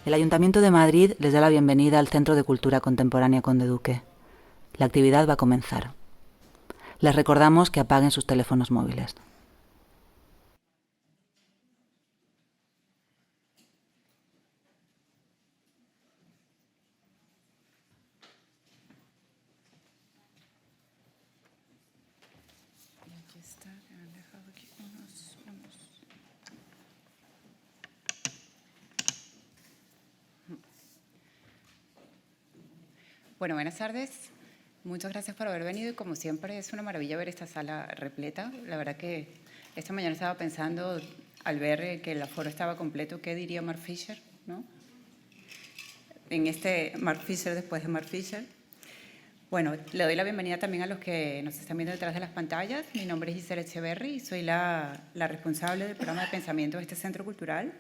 El Ayuntamiento de Madrid les da la bienvenida al Centro de Cultura Contemporánea Conde Duque. La actividad va a comenzar. Les recordamos que apaguen sus teléfonos móviles. Bueno, buenas tardes. Muchas gracias por haber venido y como siempre es una maravilla ver esta sala repleta. La verdad que esta mañana estaba pensando al ver que el aforo estaba completo, ¿qué diría Mark Fisher, ¿no? En este Mark Fisher después de Mark Fisher. Bueno, le doy la bienvenida también a los que nos están viendo detrás de las pantallas. Mi nombre es Gisela Echeverry y soy la responsable del programa de pensamiento de este centro cultural.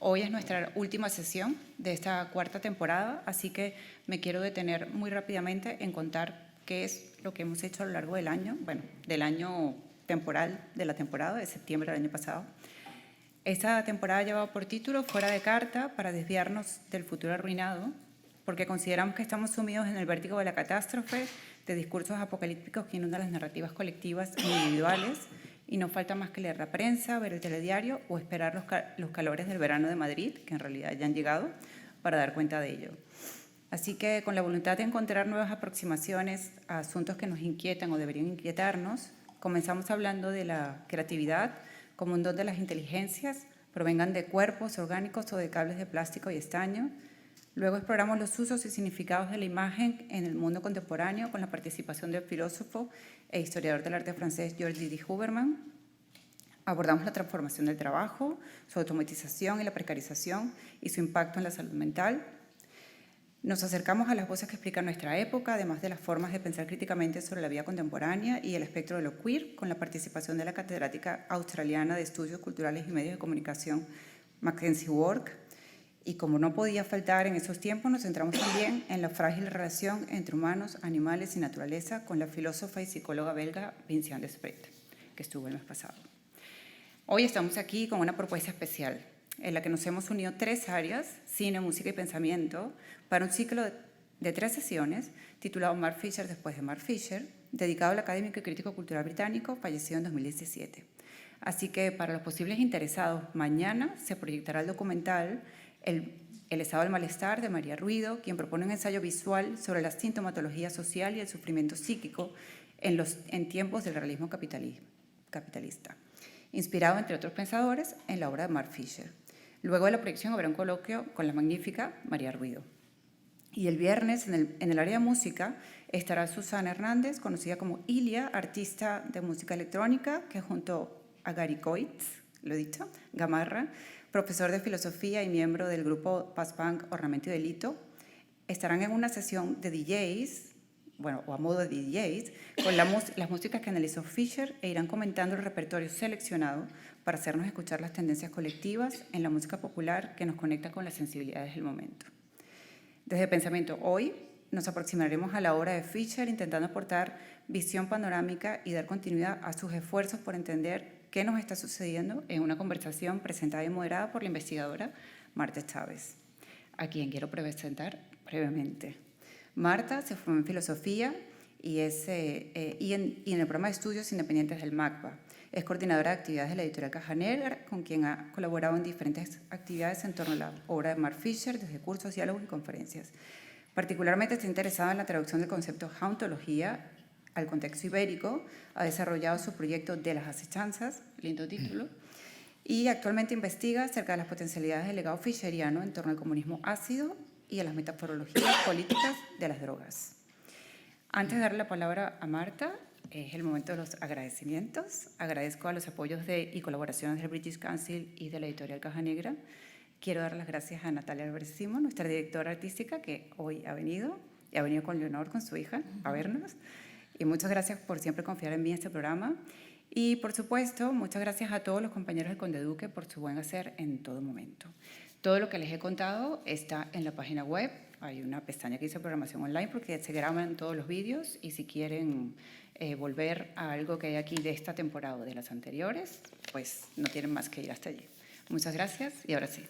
Hoy es nuestra última sesión de esta cuarta temporada, así que me quiero detener muy rápidamente en contar qué es lo que hemos hecho a lo largo del año, bueno, del año temporal de la temporada, de septiembre del año pasado. Esta temporada lleva por título Fuera de carta para desviarnos del futuro arruinado, porque consideramos que estamos sumidos en el vértigo de la catástrofe, de discursos apocalípticos que inundan las narrativas colectivas e individuales, y no falta más que leer la prensa, ver el telediario o esperar los calores del verano de Madrid, que en realidad ya han llegado, para dar cuenta de ello. Así que con la voluntad de encontrar nuevas aproximaciones a asuntos que nos inquietan o deberían inquietarnos, comenzamos hablando de la creatividad como un don de las inteligencias, provengan de cuerpos orgánicos o de cables de plástico y estaño. Luego exploramos los usos y significados de la imagen en el mundo contemporáneo con la participación del filósofo e historiador del arte francés Georges Didier Huberman. Abordamos la transformación del trabajo, su automatización y la precarización y su impacto en la salud mental. Nos acercamos a las voces que explican nuestra época, además de las formas de pensar críticamente sobre la vida contemporánea y el espectro de lo queer, con la participación de la catedrática australiana de Estudios Culturales y Medios de Comunicación, Mackenzie Wark. Y como no podía faltar en esos tiempos, nos centramos también en la frágil relación entre humanos, animales y naturaleza con la filósofa y psicóloga belga Vinciane Desprez, que estuvo el mes pasado. Hoy estamos aquí con una propuesta especial, en la que nos hemos unido 3 áreas, cine, música y pensamiento, para un ciclo de 3 sesiones titulado Mark Fisher después de Mark Fisher, dedicado al académico y crítico cultural británico, fallecido en 2017. Así que para los posibles interesados, mañana se proyectará el documental El estado del malestar de María Ruido, quien propone un ensayo visual sobre la sintomatología social y el sufrimiento psíquico en tiempos del realismo capitalista, inspirado, entre otros pensadores, en la obra de Mark Fisher. Luego de la proyección habrá un coloquio con la magnífica María Ruido. Y el viernes, en el área de música, estará Susana Hernández, conocida como Ilia, artista de música electrónica, que junto a Gary Coitz, lo he dicho, Gamarra, profesor de filosofía y miembro del grupo post-punk Ornamento y Delito, estarán en una sesión de DJs, bueno, o a modo de DJs, con las músicas que analizó Fisher e irán comentando el repertorio seleccionado para hacernos escuchar las tendencias colectivas en la música popular que nos conecta con las sensibilidades del momento. Desde Pensamiento Hoy nos aproximaremos a la obra de Fisher intentando aportar visión panorámica y dar continuidad a sus esfuerzos por entender qué nos está sucediendo en una conversación presentada y moderada por la investigadora Marta Chávez, a quien quiero presentar brevemente. Marta se formó en filosofía y en el programa de estudios independientes del MACBA. Es coordinadora de actividades de la editorial Caja Negra, con quien ha colaborado en diferentes actividades en torno a la obra de Mark Fisher, desde cursos, diálogos y conferencias. Particularmente está interesada en la traducción del concepto jauntología al contexto ibérico, ha desarrollado su proyecto de las acechanzas, lindo título, y actualmente investiga acerca de las potencialidades del legado fischeriano en torno al comunismo ácido y a las metodologías políticas de las drogas. Antes de darle la palabra a Marta, es el momento de los agradecimientos. Agradezco a los apoyos y colaboraciones del British Council y de la editorial Caja Negra. Quiero dar las gracias a Natalia Álvarez Simón, nuestra directora artística, que hoy ha venido, y ha venido con Leonor, con su hija, a vernos. Y muchas gracias por siempre confiar en mí en este programa. Y, por supuesto, muchas gracias a todos los compañeros del Conde Duque por su buen hacer en todo momento. Todo lo que les he contado está en la página web. Hay una pestaña que dice programación online porque se graban todos los vídeos y si quieren volver a algo que hay aquí de esta temporada o de las anteriores, pues no tienen más que ir hasta allí. Muchas gracias y ahora sí.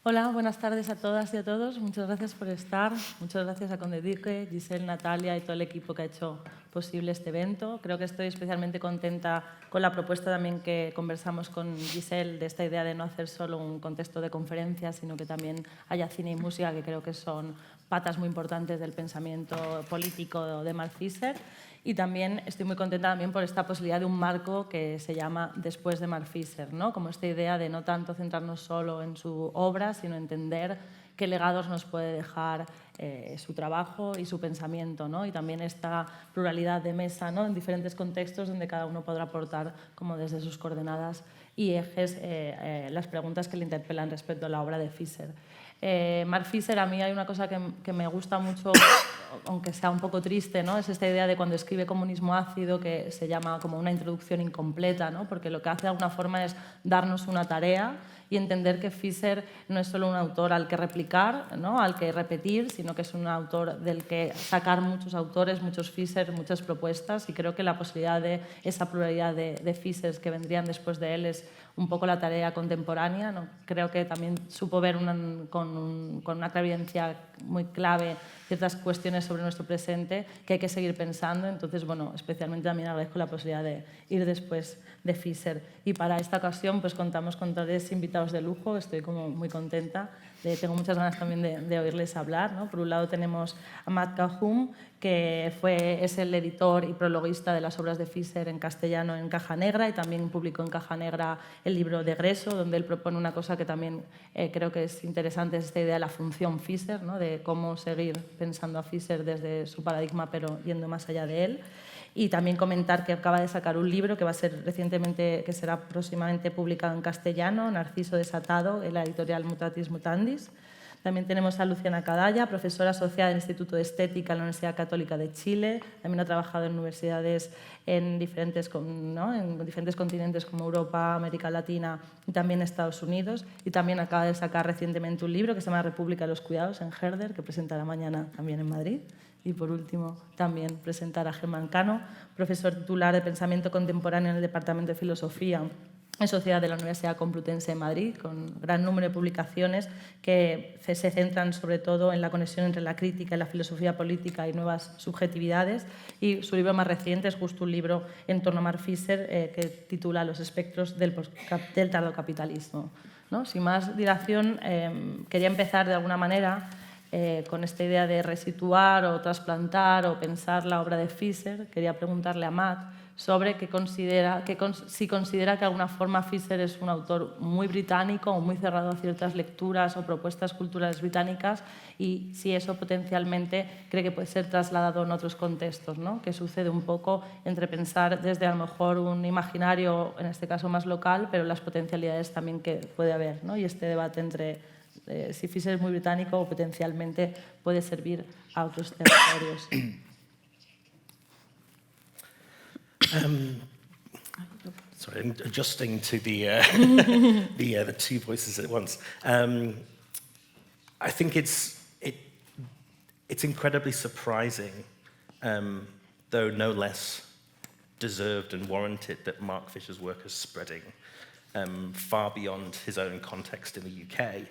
Hola, buenas tardes a todas y a todos. Muchas gracias por estar. Muchas gracias a Conde Duque, Giselle, Natalia y todo el equipo que ha hecho posible este evento. Creo que estoy especialmente contenta con la propuesta también que conversamos con Giselle de esta idea de no hacer solo un contexto de conferencias, sino que también haya cine y música, que creo que son patas muy importantes del pensamiento político de Mark Fisher. Y también estoy muy contenta también por esta posibilidad de un marco que se llama Después de Mark Fisher, ¿no? Como esta idea de no tanto centrarnos solo en su obra, sino entender qué legados nos puede dejar su trabajo y su pensamiento, ¿no? Y también esta pluralidad de mesa, ¿no? En diferentes contextos donde cada uno podrá aportar como desde sus coordenadas y ejes las preguntas que le interpelan respecto a la obra de Fisher. Mark Fisher, a mí hay una cosa que me gusta mucho, aunque sea un poco triste, ¿no? Es esta idea de cuando escribe Comunismo ácido, que se llama como una introducción incompleta, ¿no? Porque lo que hace de alguna forma es darnos una tarea y entender que Fisher no es solo un autor al que replicar, ¿no? Al que repetir, sino que es un autor del que sacar muchos autores, muchos Fisher, muchas propuestas, y creo que la posibilidad de esa pluralidad de Fishers que vendrían después de él es un poco la tarea contemporánea, ¿no? Creo que también supo ver con una clarividencia muy clave ciertas cuestiones sobre nuestro presente que hay que seguir pensando. Entonces, bueno, especialmente también agradezco la posibilidad de ir después de Fisher. Y para esta ocasión pues contamos con 3 invitados de lujo, estoy como muy contenta. Tengo muchas ganas también de oírles hablar, ¿no? Por un lado tenemos a Matt Cahum, que es el editor y prologuista de las obras de Fisher en castellano en Caja Negra, y también publicó en Caja Negra el libro de Egreso, donde él propone una cosa que también creo que es interesante, es esta idea de la función Fisher, ¿no? De cómo seguir pensando a Fisher desde su paradigma, pero yendo más allá de él. Y también comentar que acaba de sacar un libro que va a ser que será próximamente publicado en castellano, Narciso desatado, en la editorial Mutatis Mutandis. También tenemos a Luciana Cadalla, profesora asociada del Instituto de Estética en la Universidad Católica de Chile. También ha trabajado en universidades en diferentes continentes como Europa, América Latina y también Estados Unidos. Y también acaba de sacar recientemente un libro que se llama República de los Cuidados en Herder, que presentará mañana también en Madrid. Y por último, también presentar a Germán Cano, profesor titular de Pensamiento Contemporáneo en el Departamento de Filosofía en Sociedad de la Universidad Complutense de Madrid, con gran número de publicaciones que se centran sobre todo en la conexión entre la crítica y la filosofía política y nuevas subjetividades. Y su libro más reciente es justo un libro en torno a Mark Fisher que titula Los espectros del tardocapitalismo, ¿no? Sin más dilación, quería empezar de alguna manera con esta idea de resituar o trasplantar o pensar la obra de Fisher. Quería preguntarle a Matt sobre si considera que de alguna forma Fisher es un autor muy británico o muy cerrado a ciertas lecturas o propuestas culturales británicas, y si eso potencialmente cree que puede ser trasladado en otros contextos, ¿no? Que sucede un poco entre pensar desde a lo mejor un imaginario, en este caso más local, pero las potencialidades también que puede haber, ¿no? Y este debate entre si Fisher es muy británico o potencialmente puede servir a otros territorios. Sorry, I'm adjusting to the the 2 voices at once. I think it's incredibly surprising, though no less deserved and warranted, that Mark Fisher's work is spreading far beyond his own context in the UK.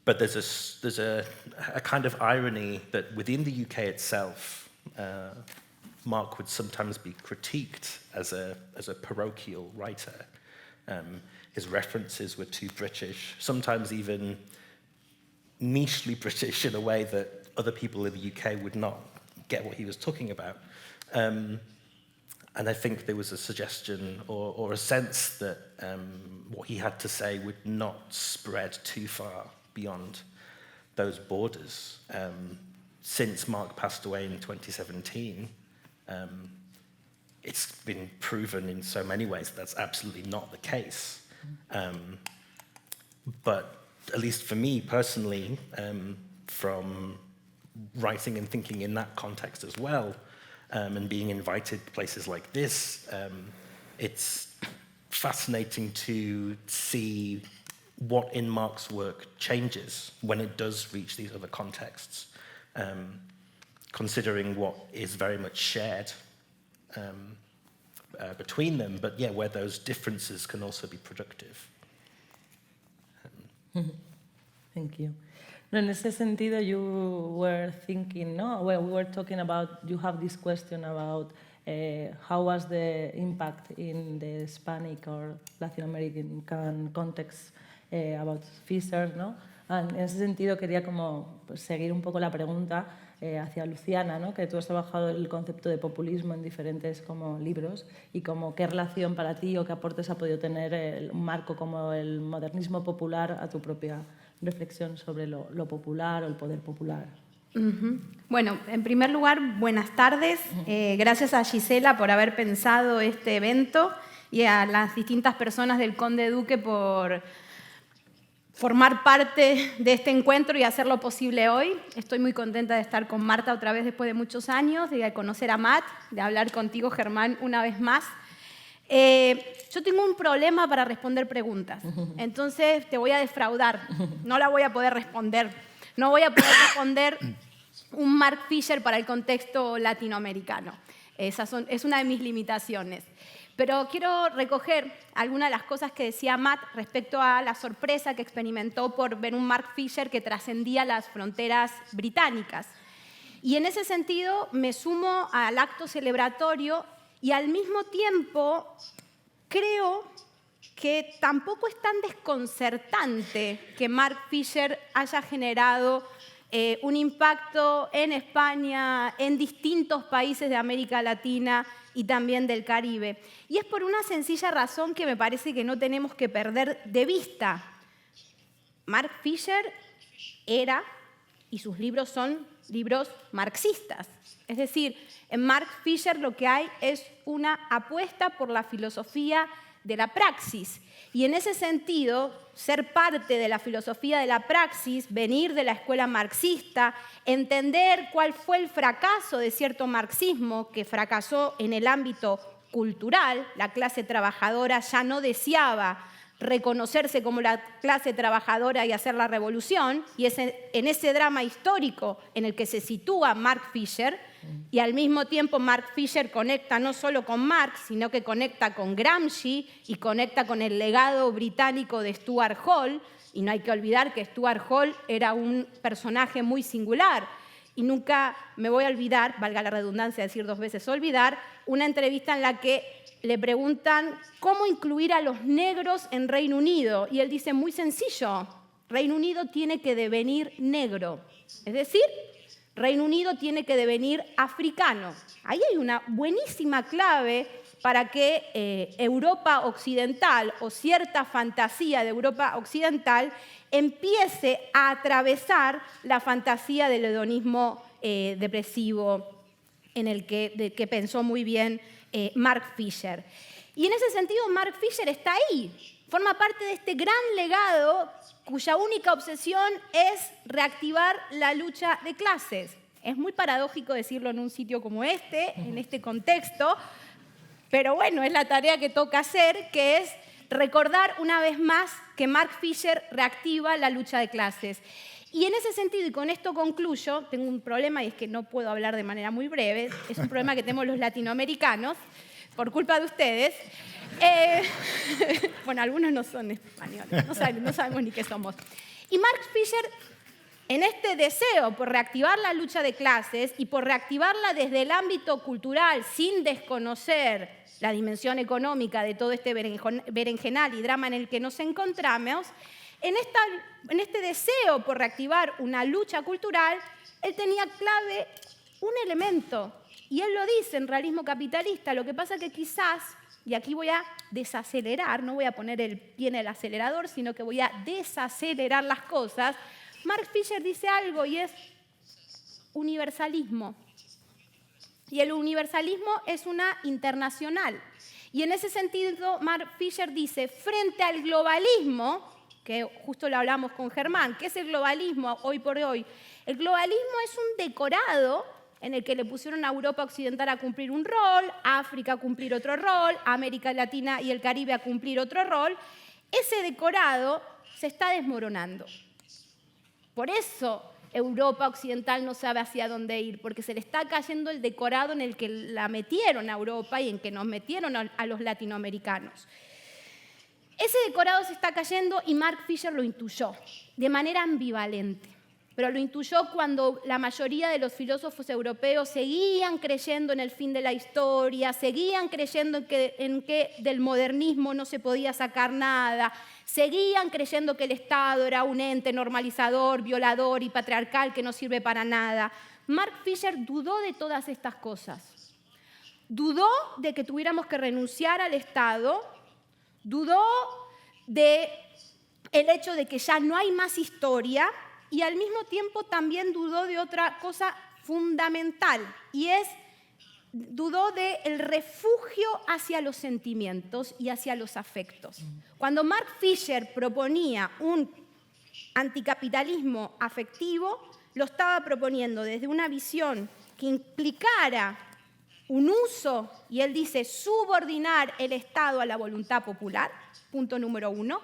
But there's a kind of irony that within the UK itself, Mark would sometimes be critiqued as a parochial writer. His references were too British, sometimes even nichely British in a way that other people in the UK would not get what he was talking about. And I think there was a suggestion or a sense that what he had to say would not spread too far beyond those borders. Since Mark passed away in 2017, it's been proven in so many ways that's absolutely not the case. But at least for me personally, from writing and thinking in that context as well, and being invited to places like this, it's fascinating to see what in Mark's work changes when it does reach these other contexts, considering what is very much shared between them, but yeah, where those differences can also be productive. Thank you. No, in ese sentido, you were thinking, no? Well, we were talking about, you have this question about how was the impact in the Hispanic or Latin American context about Fisher, ¿no? En ese sentido quería como pues, seguir un poco la pregunta hacia Luciana, ¿no? Que tú has trabajado el concepto de populismo en diferentes como libros y como qué relación para ti o qué aportes ha podido tener un marco como el modernismo popular a tu propia reflexión sobre lo popular o el poder popular. Bueno, en primer lugar, buenas tardes. Gracias a Gisela por haber pensado este evento y a las distintas personas del Conde Duque por formar parte de este encuentro y hacerlo posible hoy. Estoy muy contenta de estar con Marta otra vez después de muchos años, de conocer a Matt, de hablar contigo, Germán, una vez más. Yo tengo un problema para responder preguntas, entonces te voy a defraudar, no la voy a poder responder. No voy a poder responder un Mark Fisher para el contexto latinoamericano. Es una de mis limitaciones. Pero quiero recoger algunas de las cosas que decía Matt respecto a la sorpresa que experimentó por ver un Mark Fisher que trascendía las fronteras británicas. Y en ese sentido me sumo al acto celebratorio y al mismo tiempo creo que tampoco es tan desconcertante que Mark Fisher haya generado un impacto en España, en distintos países de América Latina y también del Caribe. Y es por una sencilla razón que me parece que no tenemos que perder de vista. Mark Fisher era, y sus libros son libros marxistas. Es decir, en Mark Fisher lo que hay es una apuesta por la filosofía de la praxis. Y en ese sentido, ser parte de la filosofía de la praxis, venir de la escuela marxista, entender cuál fue el fracaso de cierto marxismo que fracasó en el ámbito cultural, la clase trabajadora ya no deseaba reconocerse como la clase trabajadora y hacer la revolución, y es en ese drama histórico en el que se sitúa Mark Fisher, y al mismo tiempo Mark Fisher conecta no solo con Marx, sino que conecta con Gramsci y conecta con el legado británico de Stuart Hall, y no hay que olvidar que Stuart Hall era un personaje muy singular, y nunca me voy a olvidar, valga la redundancia decir dos veces olvidar, una entrevista en la que le preguntan cómo incluir a los negros en Reino Unido. Y él dice, muy sencillo, Reino Unido tiene que devenir negro. Es decir, Reino Unido tiene que devenir africano. Ahí hay una buenísima clave para que Europa Occidental o cierta fantasía de Europa Occidental empiece a atravesar la fantasía del hedonismo depresivo en el que pensó muy bien Mark Fisher. Y en ese sentido, Mark Fisher está ahí, forma parte de este gran legado cuya única obsesión es reactivar la lucha de clases. Es muy paradójico decirlo en un sitio como este, en este contexto, pero bueno, es la tarea que toca hacer, que es recordar una vez más que Mark Fisher reactiva la lucha de clases. Y en ese sentido, y con esto concluyo, tengo un problema y es que no puedo hablar de manera muy breve, es un problema que tenemos los latinoamericanos, por culpa de ustedes. Bueno, algunos no son españoles, no sabemos ni qué somos. Y Mark Fisher, en este deseo por reactivar la lucha de clases y por reactivarla desde el ámbito cultural, sin desconocer la dimensión económica de todo este berenjenal y drama en el que nos encontramos, en este deseo por reactivar una lucha cultural, él tenía clave un elemento, y él lo dice en Realismo Capitalista. Lo que pasa es que quizás, y aquí voy a desacelerar, no voy a poner el pie en el acelerador, sino que voy a desacelerar las cosas, Mark Fisher dice algo y es universalismo. Y el universalismo es una internacional. Y en ese sentido, Mark Fisher dice, frente al globalismo, que justo lo hablamos con Germán, ¿qué es el globalismo hoy por hoy? El globalismo es un decorado en el que le pusieron a Europa Occidental a cumplir un rol, a África a cumplir otro rol, a América Latina y el Caribe a cumplir otro rol. Ese decorado se está desmoronando. Por eso Europa Occidental no sabe hacia dónde ir, porque se le está cayendo el decorado en el que la metieron a Europa y en que nos metieron a los latinoamericanos. Ese decorado se está cayendo y Mark Fisher lo intuyó de manera ambivalente. Pero lo intuyó cuando la mayoría de los filósofos europeos seguían creyendo en el fin de la historia, seguían creyendo en que del modernismo no se podía sacar nada, seguían creyendo que el Estado era un ente normalizador, violador y patriarcal que no sirve para nada. Mark Fisher dudó de todas estas cosas. Dudó de que tuviéramos que renunciar al Estado, dudó del hecho de que ya no hay más historia, y al mismo tiempo también dudó de otra cosa fundamental, y dudó del refugio hacia los sentimientos y hacia los afectos. Cuando Mark Fisher proponía un anticapitalismo afectivo, lo estaba proponiendo desde una visión que implicara un uso, y él dice, subordinar el Estado a la voluntad popular, punto número 1.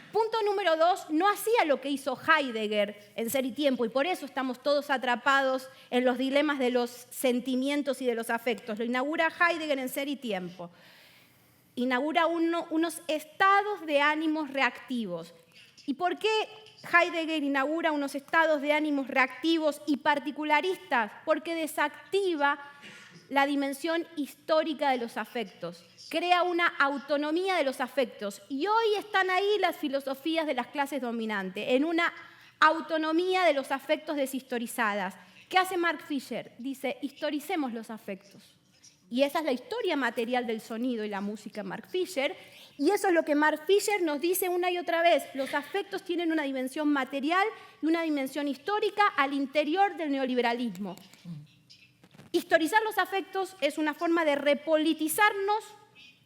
Punto número 2, no hacía lo que hizo Heidegger en Ser y Tiempo, y por eso estamos todos atrapados en los dilemas de los sentimientos y de los afectos. Lo inaugura Heidegger en Ser y Tiempo. Inaugura unos estados de ánimos reactivos. ¿Y por qué Heidegger inaugura unos estados de ánimos reactivos y particularistas? Porque desactiva la dimensión histórica de los afectos, crea una autonomía de los afectos. Y hoy están ahí las filosofías de las clases dominantes, en una autonomía de los afectos deshistorizadas. ¿Qué hace Mark Fisher? Dice, historicemos los afectos. Y esa es la historia material del sonido y la música en Mark Fisher. Y eso es lo que Mark Fisher nos dice una y otra vez. Los afectos tienen una dimensión material y una dimensión histórica al interior del neoliberalismo. Historizar los afectos es una forma de repolitizarnos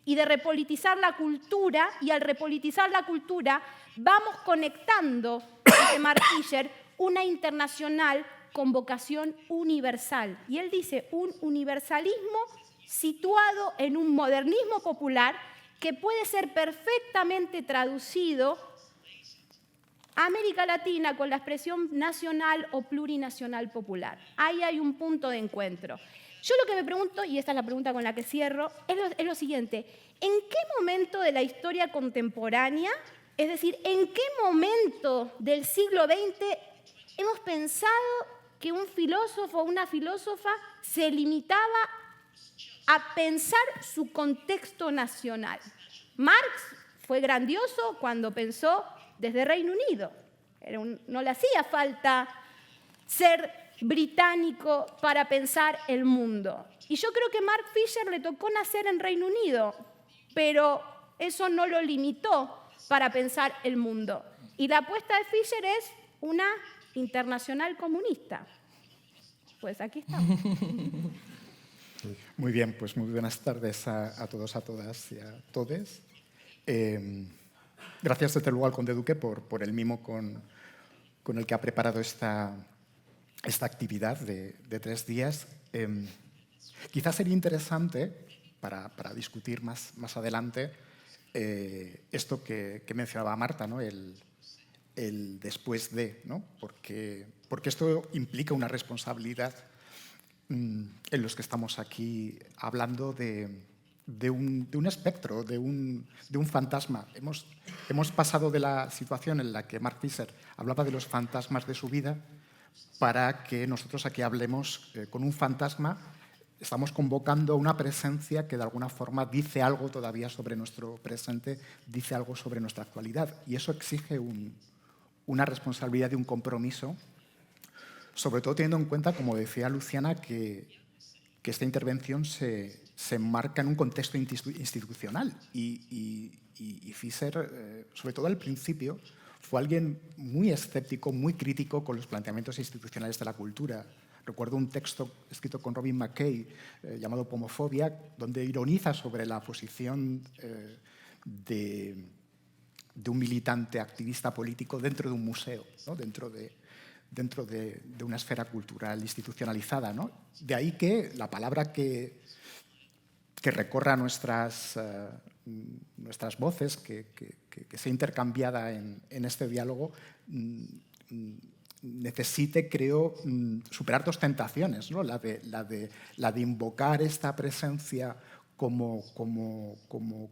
y de repolitizar la cultura, y al repolitizar la cultura vamos conectando, dice Mark Fisher, una internacional con vocación universal. Y él dice, un universalismo situado en un modernismo popular que puede ser perfectamente traducido a América Latina con la expresión nacional o plurinacional popular. Ahí hay un punto de encuentro. Yo lo que me pregunto, y esta es la pregunta con la que cierro, es lo siguiente. ¿En qué momento de la historia contemporánea, es decir, en qué momento del siglo XX hemos pensado que un filósofo o una filósofa se limitaba a pensar su contexto nacional? Marx fue grandioso cuando pensó desde Reino Unido. No le hacía falta ser británico para pensar el mundo. Y yo creo que Mark Fisher le tocó nacer en Reino Unido, pero eso no lo limitó para pensar el mundo. Y la apuesta de Fisher es una internacional comunista. Pues aquí estamos. Muy bien, pues muy buenas tardes a todos, a todas y a todes. Gracias desde luego al Conde Duque por el mimo con el que ha preparado esta actividad de 3 días. Quizás sería interesante para discutir más adelante esto que mencionaba Marta, ¿no? el después de, ¿no? Porque esto implica una responsabilidad en los que estamos aquí hablando de un espectro, de un fantasma. Hemos pasado de la situación en la que Mark Fisher hablaba de los fantasmas de su vida para que nosotros aquí hablemos con un fantasma. Estamos convocando a una presencia que de alguna forma dice algo todavía sobre nuestro presente, dice algo sobre nuestra actualidad. Y eso exige una responsabilidad y un compromiso, sobre todo teniendo en cuenta, como decía Luciana, que esta intervención se enmarca en un contexto institucional. Y Fisher, sobre todo al principio, fue alguien muy escéptico, muy crítico con los planteamientos institucionales de la cultura. Recuerdo un texto escrito con Robin McKay llamado Pomofobia, donde ironiza sobre la posición de un militante activista político dentro de un museo, ¿no? dentro de una esfera cultural institucionalizada, ¿no? De ahí que la palabra que recorra nuestras voces, que sea intercambiada en este diálogo, necesite, creo, superar 2 tentaciones, ¿no? La de invocar esta presencia como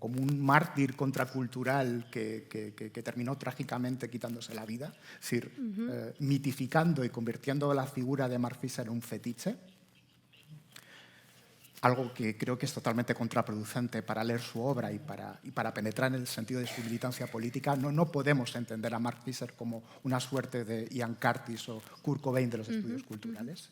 un mártir contracultural que terminó trágicamente quitándose la vida, es decir, mitificando y convirtiendo la figura de Mark Fisher en un fetiche, algo que creo que es totalmente contraproducente para leer su obra y para penetrar en el sentido de su militancia política. No podemos entender a Mark Fisher como una suerte de Ian Curtis o Kurt Cobain de los estudios culturales.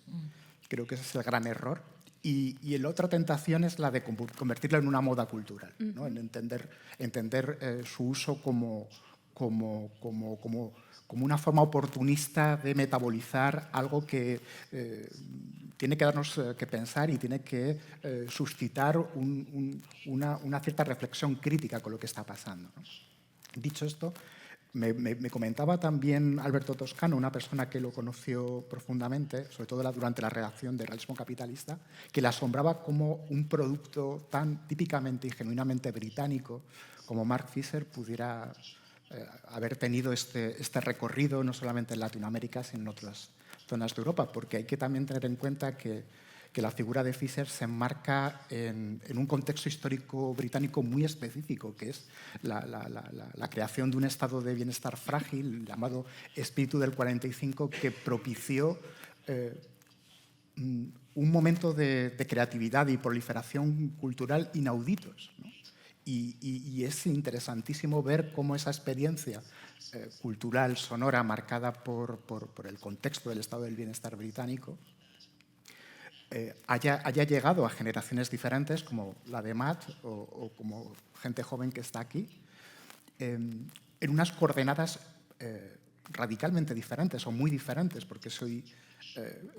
Creo que ese es el gran error. Y la otra tentación es la de convertirlo en una moda cultural, ¿no? En entender su uso como una forma oportunista de metabolizar algo que tiene que darnos que pensar y tiene que suscitar una cierta reflexión crítica con lo que está pasando, ¿no? Dicho esto, me comentaba también Alberto Toscano, una persona que lo conoció profundamente, sobre todo durante la redacción de Realismo Capitalista, que le asombraba cómo un producto tan típicamente y genuinamente británico como Mark Fisher pudiera haber tenido este recorrido no solamente en Latinoamérica, sino en otras zonas de Europa, porque hay que también tener en cuenta que la figura de Fisher se enmarca en un contexto histórico británico muy específico, que es la creación de un estado de bienestar frágil, llamado espíritu del 45, que propició un momento de creatividad y proliferación cultural inauditos, ¿no? Y es interesantísimo ver cómo esa experiencia cultural, sonora, marcada por el contexto del estado del bienestar británico, haya llegado a generaciones diferentes, como la de Matt o como gente joven que está aquí, en unas coordenadas radicalmente diferentes o muy diferentes, porque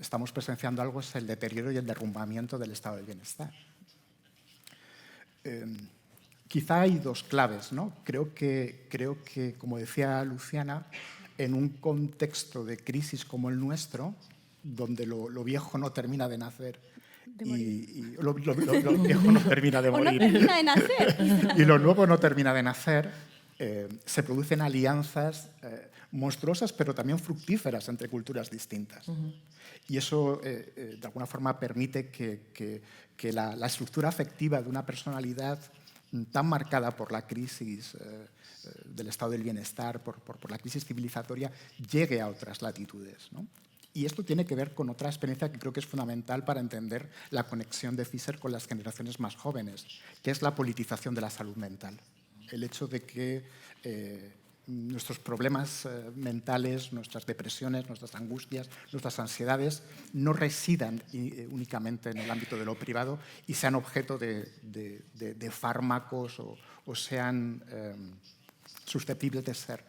estamos presenciando algo, es el deterioro y el derrumbamiento del estado del bienestar. Quizá hay dos claves, ¿no? Creo que, como decía Luciana, en un contexto de crisis como el nuestro, donde lo viejo no termina de nacer y lo viejo no termina de morir, o no termina de nacer, y lo nuevo no termina de nacer, se producen alianzas monstruosas, pero también fructíferas entre culturas distintas. Y eso, de alguna forma, permite que la estructura afectiva de una personalidad tan marcada por la crisis del estado del bienestar, por la crisis civilizatoria, llegue a otras latitudes, ¿no? Y esto tiene que ver con otra experiencia que creo que es fundamental para entender la conexión de Fisher con las generaciones más jóvenes, que es la politización de la salud mental. El hecho de que nuestros problemas mentales, nuestras depresiones, nuestras angustias, nuestras ansiedades no residan únicamente en el ámbito de lo privado y sean objeto de fármacos o sean susceptibles de ser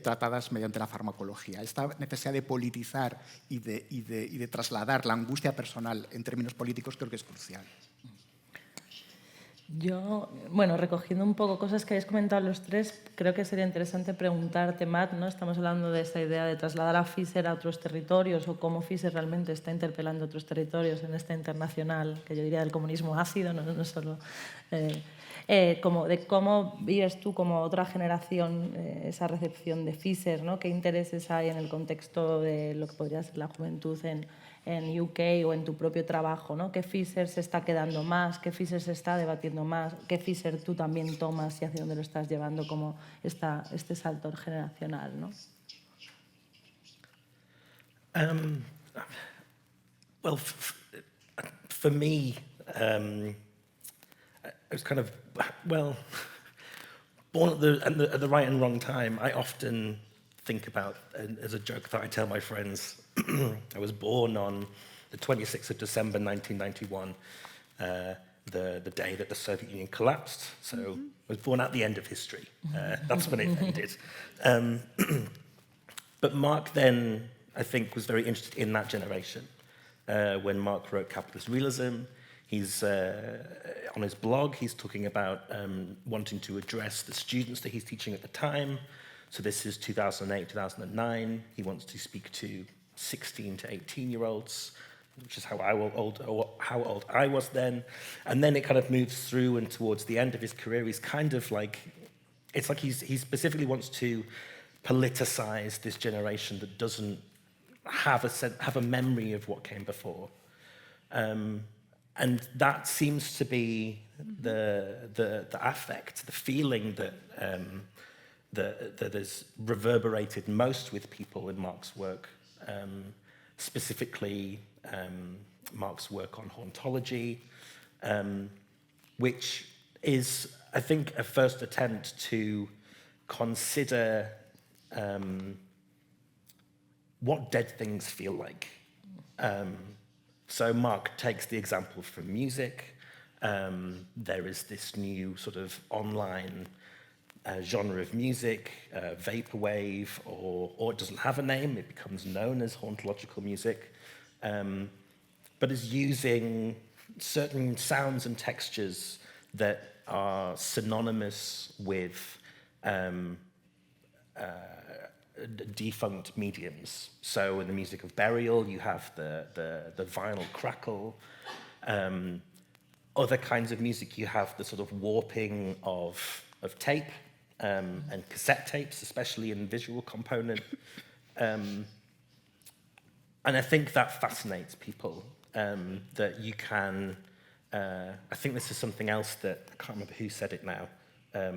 tratadas mediante la farmacología. Esta necesidad de politizar y de trasladar la angustia personal en términos políticos creo que es crucial. Yo, bueno, recogiendo un poco cosas que habéis comentado los tres, creo que sería interesante preguntarte, Matt, ¿no? Estamos hablando de esta idea de trasladar a Fisher a otros territorios o cómo Fisher realmente está interpelando otros territorios en esta internacional, que yo diría del comunismo ácido, no solo... como de cómo vives tú como otra generación esa recepción de Fisher, ¿no? ¿Qué intereses hay en el contexto de lo que podría ser la juventud en UK o en tu propio trabajo, ¿no? ¿Qué Fisher se está quedando más? ¿Qué Fisher se está debatiendo más? ¿Qué Fisher tú también tomas y hacia dónde lo estás llevando como este salto generacional, ¿no? Well, for me, I was kind of, well, born at the right and wrong time. I often think about, as a joke that I tell my friends, I was born on the 26th of December 1991, the day that the Soviet Union collapsed. So I was born at the end of history. That's when it ended. But Mark then, I think, was very interested in that generation. When Mark wrote Capitalist Realism, he's on his blog, he's talking about wanting to address the students that he's teaching at the time. So this is 2008, 2009. He wants to speak to 16 to 18-year-olds, which is how old I was then. And then it kind of moves through, and towards the end of his career, he's kind of like, it's like he specifically wants to politicize this generation that doesn't have a memory of what came before. And that seems to be the affect, the feeling that has reverberated most with people in Mark's work, specifically Mark's work on hauntology, which is, I think, a first attempt to consider what dead things feel like. So Mark takes the example from music. There is this new sort of online genre of music, vaporwave, or it doesn't have a name, it becomes known as hauntological music, but is using certain sounds and textures that are synonymous with defunct mediums. So in the music of burial, you have the vinyl crackle. Other kinds of music, you have the sort of warping of tape and cassette tapes, especially in visual component. And I think that fascinates people, that you can... I think this is something else that, I can't remember who said it now. I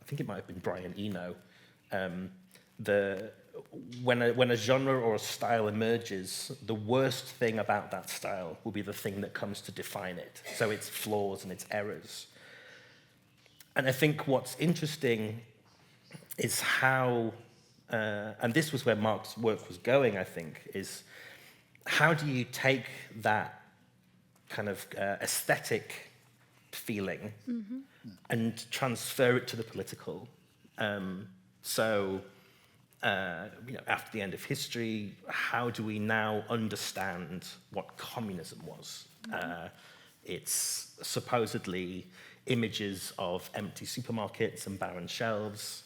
think it might have been Brian Eno. When a genre or a style emerges, the worst thing about that style will be the thing that comes to define it. So its flaws and its errors. And I think what's interesting is how, and this was where Mark's work was going, I think, is how do you take that kind of aesthetic feeling and transfer it to the political? After the end of history, how do we now understand what communism was? It's supposedly images of empty supermarkets and barren shelves.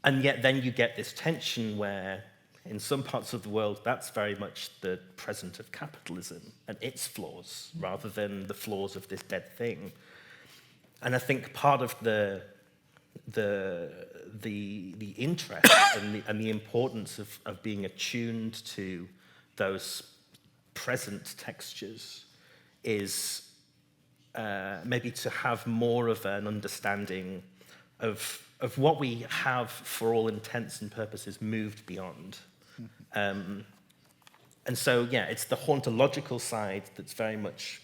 And yet then you get this tension where in some parts of the world, that's very much the present of capitalism and its flaws, rather than the flaws of this dead thing. And I think part of the interest and the importance of being attuned to those present textures is maybe to have more of an understanding of what we have, for all intents and purposes, moved beyond. And so, yeah, it's the hauntological side that's very much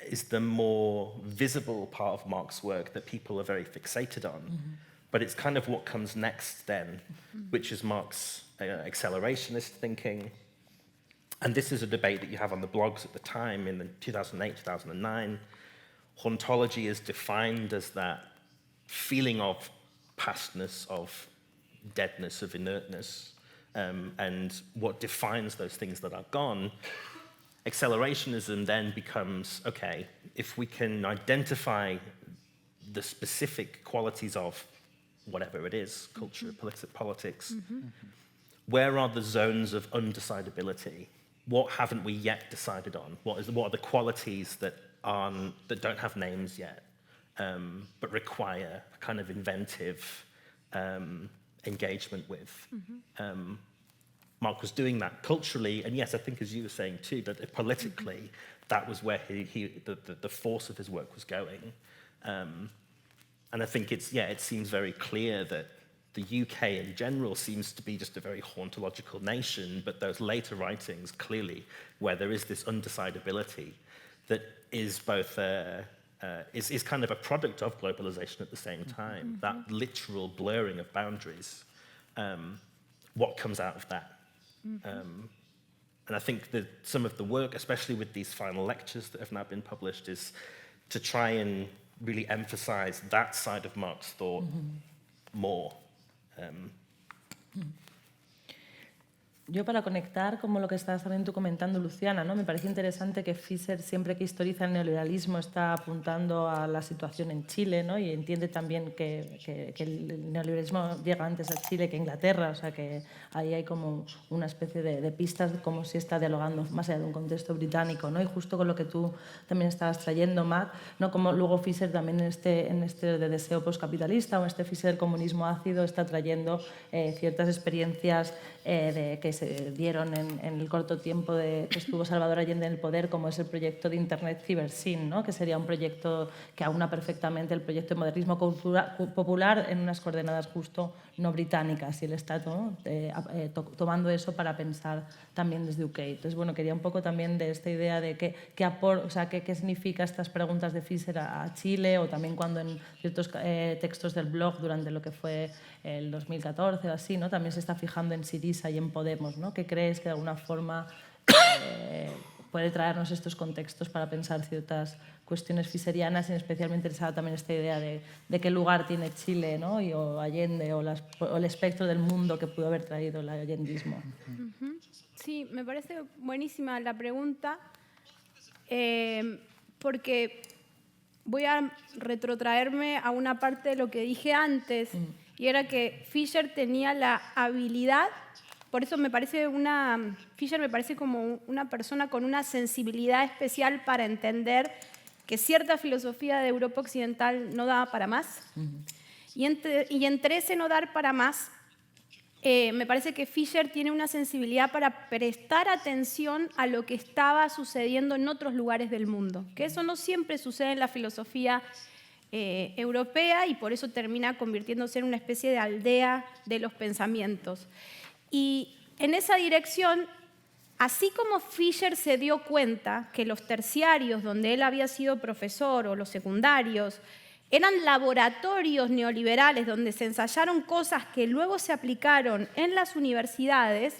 is the more visible part of Mark's work that people are very fixated on. But it's kind of what comes next then, which is Mark's accelerationist thinking. And this is a debate that you have on the blogs at the time in the 2008, 2009. Hauntology is defined as that feeling of pastness, of deadness, of inertness, and what defines those things that are gone. Accelerationism then becomes, okay, if we can identify the specific qualities of whatever it is, culture, politics, where are the zones of undecidability? What haven't we yet decided on? What are the qualities that don't have names yet, but require a kind of inventive engagement with? Mark was doing that culturally, and yes, I think as you were saying too, that politically, that was where the force of his work was going. And I think it seems very clear that the UK in general seems to be just a very hauntological nation, but those later writings, clearly, where there is this undecidability that is both is kind of a product of globalization at the same time, that literal blurring of boundaries. What comes out of that? And I think that some of the work, especially with these final lectures that have now been published, is to try and really emphasize that side of Mark's thought more. Yo, para conectar como lo que estabas también tú comentando, Luciana, ¿no? Me parece interesante que Fischer, siempre que historiza el neoliberalismo, está apuntando a la situación en Chile, ¿no? Y entiende también que el neoliberalismo llega antes a Chile que a Inglaterra, o sea que ahí hay como una especie de pistas de cómo se está dialogando más allá de un contexto británico, ¿no? Y justo con lo que tú también estabas trayendo, Mac, ¿no? Como luego Fischer también en este de deseo postcapitalista o este Fischer del comunismo ácido está trayendo ciertas experiencias que se dieron en el corto tiempo que estuvo Salvador Allende en el poder, como es el proyecto de Internet Cibersyn, ¿no? Que sería un proyecto que aúna perfectamente el proyecto de modernismo popular en unas coordenadas justo no británicas, y el Estado, ¿no? Tomando eso para pensar también desde UK. Entonces, bueno, quería un poco también de esta idea de qué significa estas preguntas de Fischer a Chile, o también cuando en ciertos textos del blog durante lo que fue el 2014 o así, ¿no? También se está fijando en Syriza y en Podemos, ¿no? ¿Qué crees que de alguna forma puede traernos estos contextos para pensar ciertas cuestiones fischerianas, y especialmente interesada también esta idea de qué lugar tiene Chile, ¿no? o Allende, o el espectro del mundo que pudo haber traído el allendismo? Sí, me parece buenísima la pregunta, porque voy a retrotraerme a una parte de lo que dije antes, y era que Fischer tenía la habilidad, por eso Fischer me parece como una persona con una sensibilidad especial para entender que cierta filosofía de Europa Occidental no daba para más. Y entre ese no dar para más, me parece que Fischer tiene una sensibilidad para prestar atención a lo que estaba sucediendo en otros lugares del mundo, que eso no siempre sucede en la filosofía europea, y por eso termina convirtiéndose en una especie de aldea de los pensamientos. Y en esa dirección, así como Fischer se dio cuenta que los terciarios donde él había sido profesor, o los secundarios, eran laboratorios neoliberales donde se ensayaron cosas que luego se aplicaron en las universidades,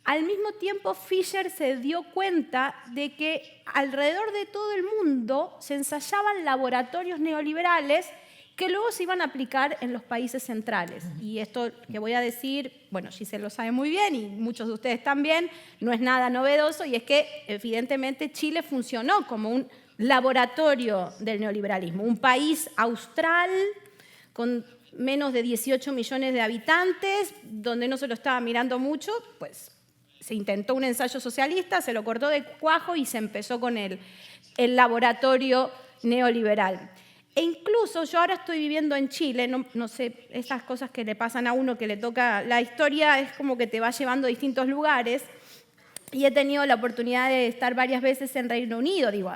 al mismo tiempo Fischer se dio cuenta de que alrededor de todo el mundo se ensayaban laboratorios neoliberales que luego se iban a aplicar en los países centrales. Y esto que voy a decir, bueno, Giselle lo sabe muy bien y muchos de ustedes también, no es nada novedoso, y es que evidentemente Chile funcionó como un laboratorio del neoliberalismo, un país austral con menos de 18 millones de habitantes, donde no se lo estaba mirando mucho, pues se intentó un ensayo socialista, se lo cortó de cuajo y se empezó con el laboratorio neoliberal. E incluso yo ahora estoy viviendo en Chile, no sé, esas cosas que le pasan a uno que le toca, la historia es como que te va llevando a distintos lugares, y he tenido la oportunidad de estar varias veces en Reino Unido, digo,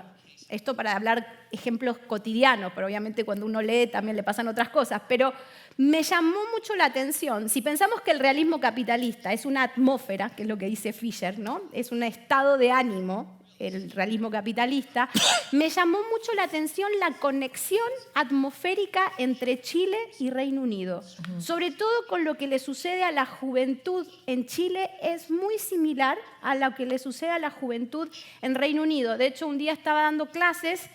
esto para hablar ejemplos cotidianos, pero obviamente cuando uno lee también le pasan otras cosas, pero me llamó mucho la atención, si pensamos que el realismo capitalista es una atmósfera, que es lo que dice Fischer, ¿no? Es un estado de ánimo, el realismo capitalista, me llamó mucho la atención la conexión atmosférica entre Chile y Reino Unido. Sobre todo con lo que le sucede a la juventud en Chile, es muy similar a lo que le sucede a la juventud en Reino Unido. De hecho, un día estaba dando clases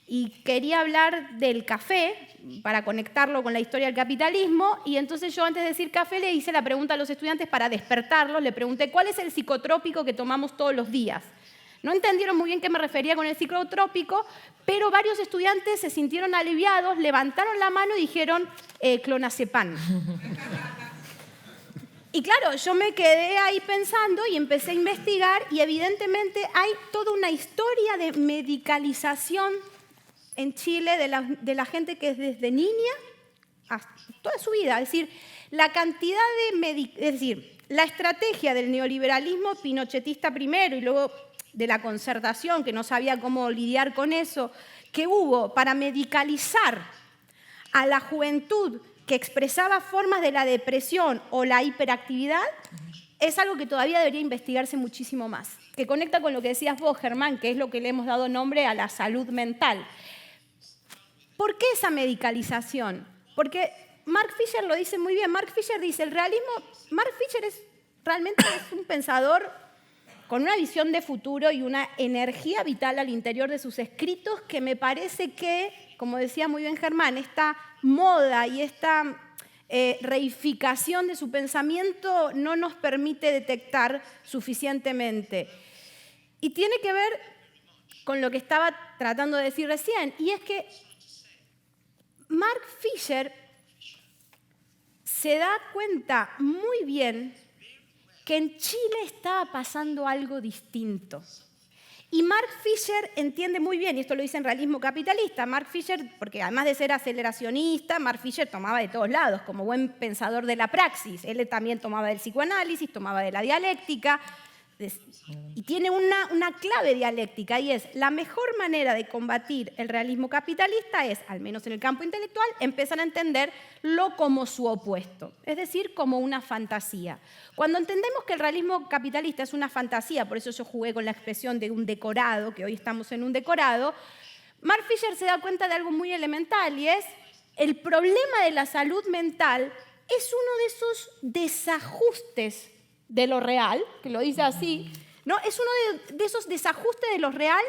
y quería hablar del café para conectarlo con la historia del capitalismo, y entonces yo, antes de decir café, le hice la pregunta a los estudiantes para despertarlos, le pregunté ¿cuál es el psicotrópico que tomamos todos los días? No entendieron muy bien qué me refería con el psicotrópico, pero varios estudiantes se sintieron aliviados, levantaron la mano y dijeron clonazepam. Y claro, yo me quedé ahí pensando y empecé a investigar, y evidentemente hay toda una historia de medicalización en Chile de la gente que es desde niña hasta toda su vida. Es decir, la cantidad la estrategia del neoliberalismo pinochetista primero y luego de la concertación, que no sabía cómo lidiar con eso, que hubo para medicalizar a la juventud que expresaba formas de la depresión o la hiperactividad, es algo que todavía debería investigarse muchísimo más, que conecta con lo que decías vos, Germán, que es lo que le hemos dado nombre a la salud mental. ¿Por qué esa medicalización? Porque Mark Fisher lo dice muy bien. Mark Fisher dice, Mark Fisher realmente es un pensador con una visión de futuro y una energía vital al interior de sus escritos, que me parece que, como decía muy bien Germán, esta moda y esta reificación de su pensamiento no nos permite detectar suficientemente. Y tiene que ver con lo que estaba tratando de decir recién, y es que Mark Fisher se da cuenta muy bien que en Chile estaba pasando algo distinto. Y Mark Fisher entiende muy bien, y esto lo dice en Realismo Capitalista, Mark Fisher, porque además de ser aceleracionista, Mark Fisher tomaba de todos lados, como buen pensador de la praxis. Él también tomaba del psicoanálisis, tomaba de la dialéctica, y tiene una clave dialéctica, y es la mejor manera de combatir el realismo capitalista es, al menos en el campo intelectual, empezar a entenderlo como su opuesto, es decir, como una fantasía. Cuando entendemos que el realismo capitalista es una fantasía, por eso yo jugué con la expresión de un decorado, que hoy estamos en un decorado, Mark Fisher se da cuenta de algo muy elemental, y es el problema de la salud mental es uno de esos desajustes de lo real, que lo dice así, ¿no? Es uno de esos desajustes de lo real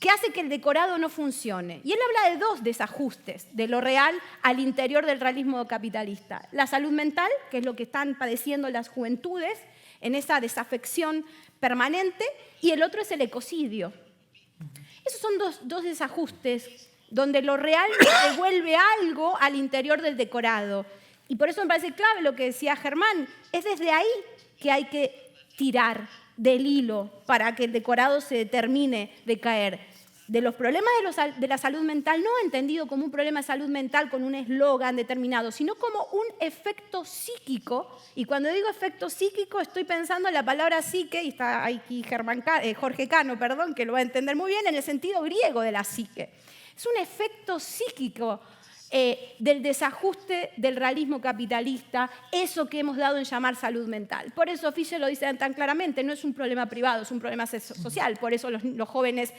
que hace que el decorado no funcione. Y él habla de dos desajustes de lo real al interior del realismo capitalista. La salud mental, que es lo que están padeciendo las juventudes, en esa desafección permanente, y el otro es el ecocidio. Esos son dos desajustes donde lo real devuelve algo al interior del decorado. Y por eso me parece clave lo que decía Germán, es desde ahí que hay que tirar del hilo para que el decorado se termine de caer. De los problemas de la salud mental, no entendido como un problema de salud mental con un eslogan determinado, sino como un efecto psíquico. Y cuando digo efecto psíquico, estoy pensando en la palabra psique, y está aquí Jorge Cano, perdón, que lo va a entender muy bien, en el sentido griego de la psique. Es un efecto psíquico del desajuste del realismo capitalista, eso que hemos dado en llamar salud mental. Por eso Fisher lo dice tan claramente, no es un problema privado, es un problema social. Por eso los jóvenes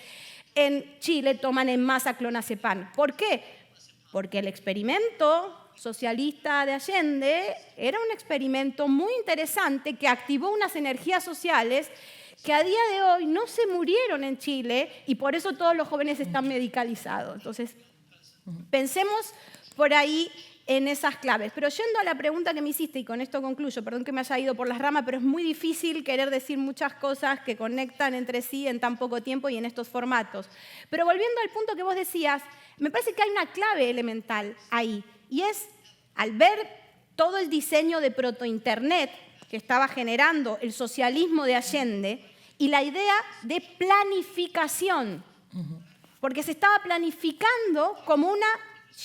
en Chile toman en masa clonazepam. ¿Por qué? Porque el experimento socialista de Allende era un experimento muy interesante que activó unas energías sociales que a día de hoy no se murieron en Chile y por eso todos los jóvenes están medicalizados. Entonces, pensemos por ahí en esas claves. Pero yendo a la pregunta que me hiciste, y con esto concluyo, perdón que me haya ido por las ramas, pero es muy difícil querer decir muchas cosas que conectan entre sí en tan poco tiempo y en estos formatos. Pero volviendo al punto que vos decías, me parece que hay una clave elemental ahí, y es al ver todo el diseño de protointernet que estaba generando el socialismo de Allende y la idea de planificación, porque se estaba planificando como una...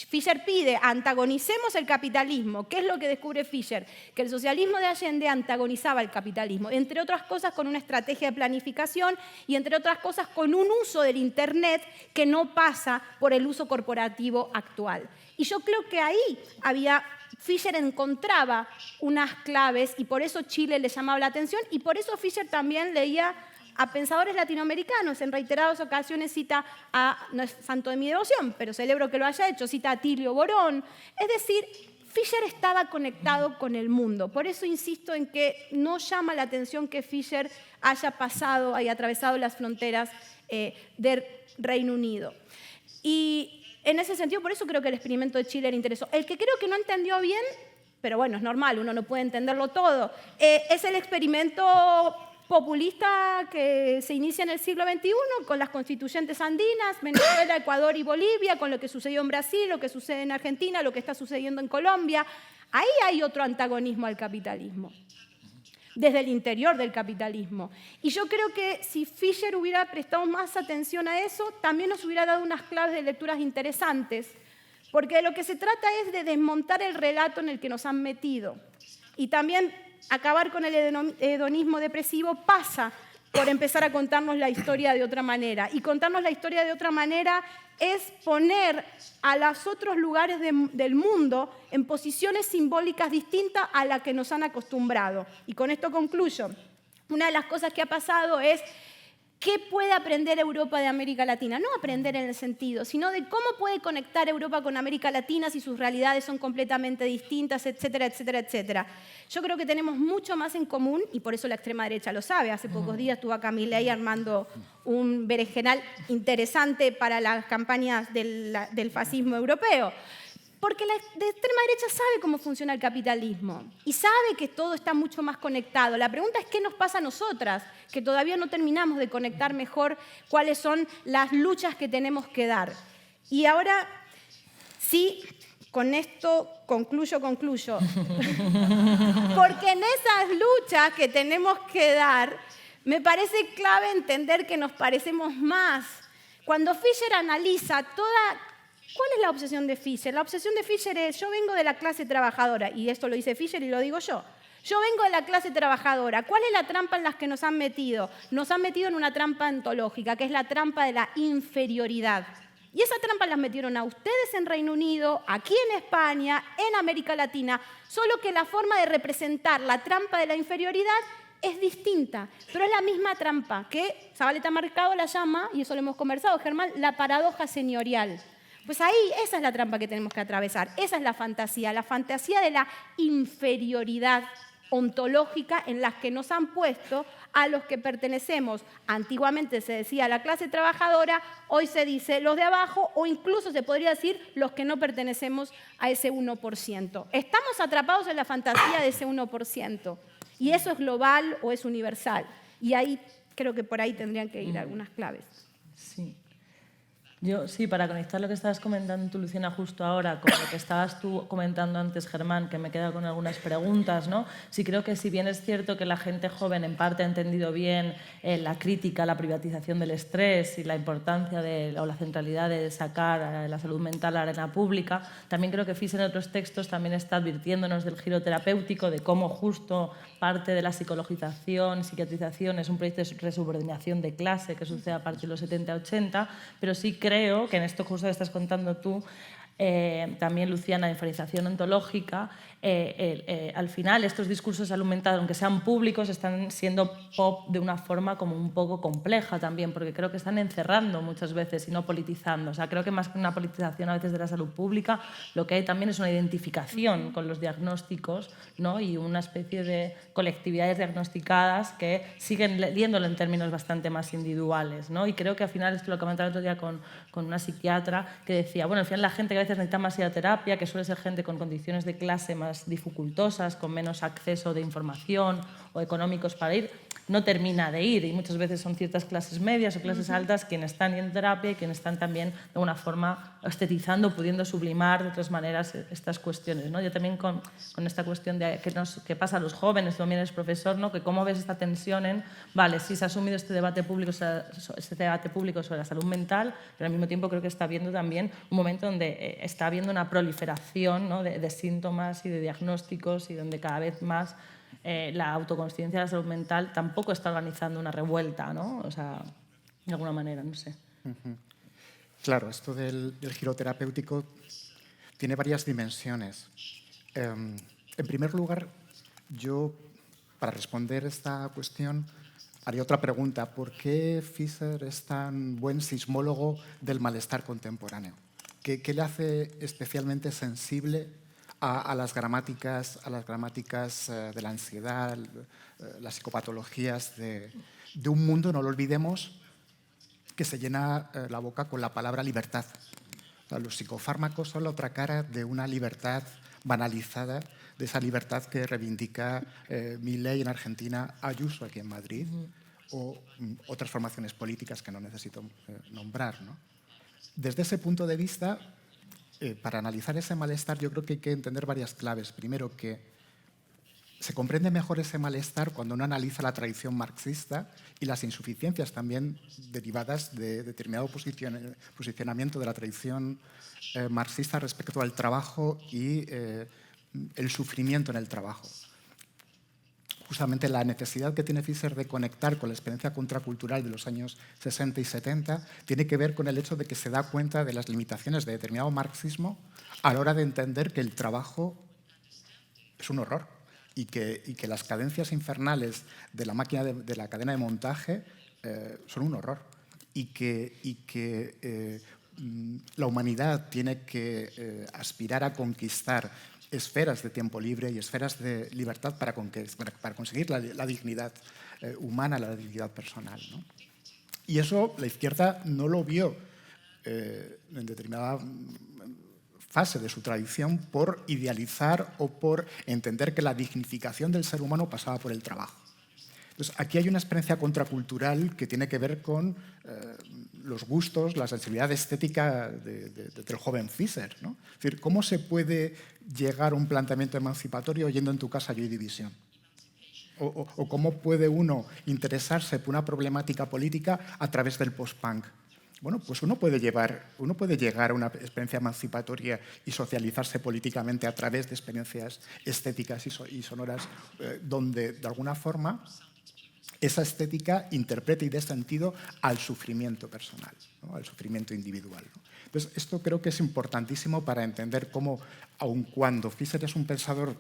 Fisher pide, antagonicemos el capitalismo. ¿Qué es lo que descubre Fisher? Que el socialismo de Allende antagonizaba el capitalismo, entre otras cosas con una estrategia de planificación y entre otras cosas con un uso del Internet que no pasa por el uso corporativo actual. Y yo creo que ahí Fisher encontraba unas claves y por eso Chile le llamaba la atención y por eso Fisher también leía a pensadores latinoamericanos. En reiteradas ocasiones cita no es santo de mi devoción, pero celebro que lo haya hecho, cita a Tilio Borón. Es decir, Fisher estaba conectado con el mundo. Por eso insisto en que no llama la atención que Fisher haya pasado y atravesado las fronteras del Reino Unido. Y en ese sentido, por eso creo que el experimento de Chile le interesó. El que creo que no entendió bien, pero bueno, es normal, uno no puede entenderlo todo, es el experimento populista que se inicia en el siglo XXI con las constituyentes andinas, Venezuela, Ecuador y Bolivia, con lo que sucedió en Brasil, lo que sucede en Argentina, lo que está sucediendo en Colombia. Ahí hay otro antagonismo al capitalismo, desde el interior del capitalismo. Y yo creo que si Fisher hubiera prestado más atención a eso, también nos hubiera dado unas claves de lecturas interesantes, porque de lo que se trata es de desmontar el relato en el que nos han metido. Y también acabar con el hedonismo depresivo pasa por empezar a contarnos la historia de otra manera. Y contarnos la historia de otra manera es poner a los otros lugares del mundo en posiciones simbólicas distintas a las que nos han acostumbrado. Y con esto concluyo. Una de las cosas que ha pasado es ¿qué puede aprender Europa de América Latina? No aprender en el sentido, sino de cómo puede conectar Europa con América Latina si sus realidades son completamente distintas, etcétera, etcétera, etcétera. Yo creo que tenemos mucho más en común y por eso la extrema derecha lo sabe. Hace pocos días estuvo acá Milei armando un berenjenal interesante para las campañas del fascismo europeo. Porque la extrema derecha sabe cómo funciona el capitalismo y sabe que todo está mucho más conectado. La pregunta es qué nos pasa a nosotras, que todavía no terminamos de conectar mejor cuáles son las luchas que tenemos que dar. Y ahora sí, con esto concluyo. Porque en esas luchas que tenemos que dar, Me parece clave entender que nos parecemos más. Cuando Fisher analiza ¿cuál es la obsesión de Fisher? La obsesión de Fisher es, yo vengo de la clase trabajadora, y esto lo dice Fisher y lo digo yo. Yo vengo de la clase trabajadora. ¿Cuál es la trampa en la que nos han metido? Nos han metido en una trampa ontológica, que es la trampa de la inferioridad. Y esa trampa la metieron a ustedes en Reino Unido, aquí en España, en América Latina, solo que la forma de representar la trampa de la inferioridad es distinta, pero es la misma trampa que Zabaleta Mercado la llama, y eso lo hemos conversado, Germán, la paradoja señorial. Pues ahí, esa es la trampa que tenemos que atravesar, esa es la fantasía de la inferioridad ontológica en las que nos han puesto a los que pertenecemos. Antiguamente se decía la clase trabajadora, hoy se dice los de abajo, o incluso se podría decir los que no pertenecemos a ese 1%. Estamos atrapados en la fantasía de ese 1%, y eso es global o es universal. Y ahí creo que por ahí tendrían que ir algunas claves. Sí. Yo, sí, para conectar lo que estabas comentando tú, Luciana, justo ahora, con lo que estabas tú comentando antes, Germán, que me he quedado con algunas preguntas, ¿no? Sí, creo que si bien es cierto que la gente joven en parte ha entendido bien la crítica a la privatización del estrés y la importancia o la centralidad de sacar la salud mental a la arena pública, también creo que Fisher en otros textos también está advirtiéndonos del giro terapéutico, de cómo justo parte de la psicologización, psiquiatrización es un proyecto de resubordinación de clase que sucede a partir de los 70-80, pero sí creo que en esto justo que estás contando tú, también Luciana, de inferiorización ontológica, al final estos discursos de salud mental, aunque sean públicos, están siendo pop de una forma como un poco compleja también, porque creo que están encerrando muchas veces y no politizando. O sea, creo que más que una politización a veces de la salud pública, lo que hay también es una identificación con los diagnósticos, ¿no? Y una especie de colectividades diagnosticadas que siguen leyéndolo en términos bastante más individuales, ¿no? Y creo que al final, esto lo comentaba el otro día con una psiquiatra que decía, bueno, al final la gente que a veces necesita más ir a terapia, que suele ser gente con condiciones de clase más dificultosas, con menos acceso de información o económicos para ir, no termina de ir, y muchas veces son ciertas clases medias o clases altas quienes están en terapia y quienes están también de alguna forma estetizando, pudiendo sublimar de otras maneras estas cuestiones, ¿no? Yo también con esta cuestión de qué pasa a los jóvenes, tú también eres profesor, ¿no? Que cómo ves esta tensión en, vale, sí se ha asumido este debate público sobre la salud mental, pero al mismo tiempo creo que está habiendo también un momento donde está habiendo una proliferación, ¿no? de síntomas y de diagnósticos, y donde cada vez más la autoconsciencia de la salud mental tampoco está organizando una revuelta, ¿no? O sea, de alguna manera, no sé. Claro, esto del giro terapéutico tiene varias dimensiones. En primer lugar, yo, para responder esta cuestión, haría otra pregunta. ¿Por qué Fisher es tan buen sismólogo del malestar contemporáneo? ¿Qué le hace especialmente sensible a las gramáticas de la ansiedad, las psicopatologías de un mundo, no lo olvidemos, que se llena la boca con la palabra libertad? O sea, los psicofármacos son la otra cara de una libertad banalizada, de esa libertad que reivindica Milei en Argentina, Ayuso aquí en Madrid, o otras formaciones políticas que no necesito nombrar, ¿no? Desde ese punto de vista, para analizar ese malestar, yo creo que hay que entender varias claves. Primero, que se comprende mejor ese malestar cuando uno analiza la tradición marxista y las insuficiencias también derivadas de determinado posicionamiento de la tradición marxista respecto al trabajo y el sufrimiento en el trabajo. Justamente la necesidad que tiene Fisher de conectar con la experiencia contracultural de los años 60 y 70 tiene que ver con el hecho de que se da cuenta de las limitaciones de determinado marxismo a la hora de entender que el trabajo es un horror y que las cadencias infernales de la máquina de la cadena de montaje son un horror, y que la humanidad tiene que aspirar a conquistar esferas de tiempo libre y esferas de libertad para conseguir la dignidad humana, la dignidad personal, ¿no? Y eso la izquierda no lo vio en determinada fase de su tradición por idealizar o por entender que la dignificación del ser humano pasaba por el trabajo. Entonces, aquí hay una experiencia contracultural que tiene que ver con los gustos, la sensibilidad estética del joven Fisher, ¿no? Es decir, ¿cómo se puede llegar a un planteamiento emancipatorio oyendo en tu casa Joy Division? o cómo puede uno interesarse por una problemática política a través del post-punk. Bueno, pues uno puede llegar a una experiencia emancipatoria y socializarse políticamente a través de experiencias estéticas y sonoras donde, de alguna forma, esa estética interpreta y dé sentido al sufrimiento personal, ¿no? Al sufrimiento individual, ¿no? Entonces, esto creo que es importantísimo para entender cómo, aun cuando Fischer es un pensador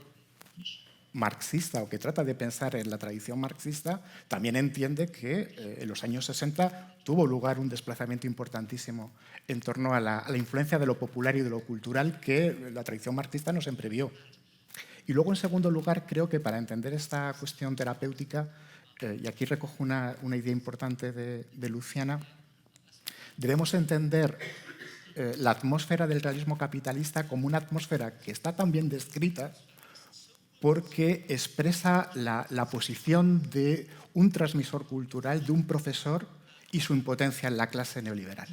marxista o que trata de pensar en la tradición marxista, también entiende que en los años 60 tuvo lugar un desplazamiento importantísimo en torno a la influencia de lo popular y de lo cultural que la tradición marxista no siempre vio. Y luego, en segundo lugar, creo que para entender esta cuestión terapéutica, y aquí recojo una idea importante de Luciana, debemos entender la atmósfera del realismo capitalista como una atmósfera que está también descrita porque expresa la posición de un transmisor cultural, de un profesor y su impotencia en la clase neoliberal,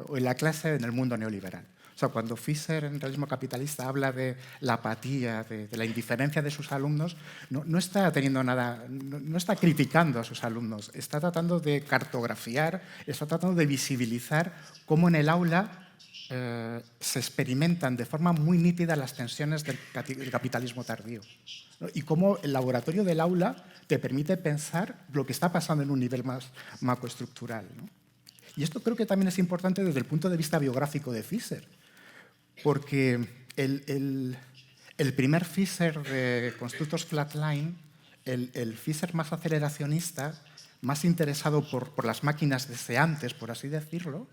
o en la clase en el mundo neoliberal. O sea, cuando Fischer en Realismo Capitalista habla de la apatía, de la indiferencia de sus alumnos, no está teniendo nada, no está criticando a sus alumnos, está tratando de cartografiar, está tratando de visibilizar cómo en el aula se experimentan de forma muy nítida las tensiones del capitalismo tardío, ¿no? Y cómo el laboratorio del aula te permite pensar lo que está pasando en un nivel más macroestructural, ¿no? Y esto creo que también es importante desde el punto de vista biográfico de Fischer, porque el primer Fischer de Constructors Flatline, el Fischer más aceleracionista, más interesado por las máquinas deseantes, por así decirlo,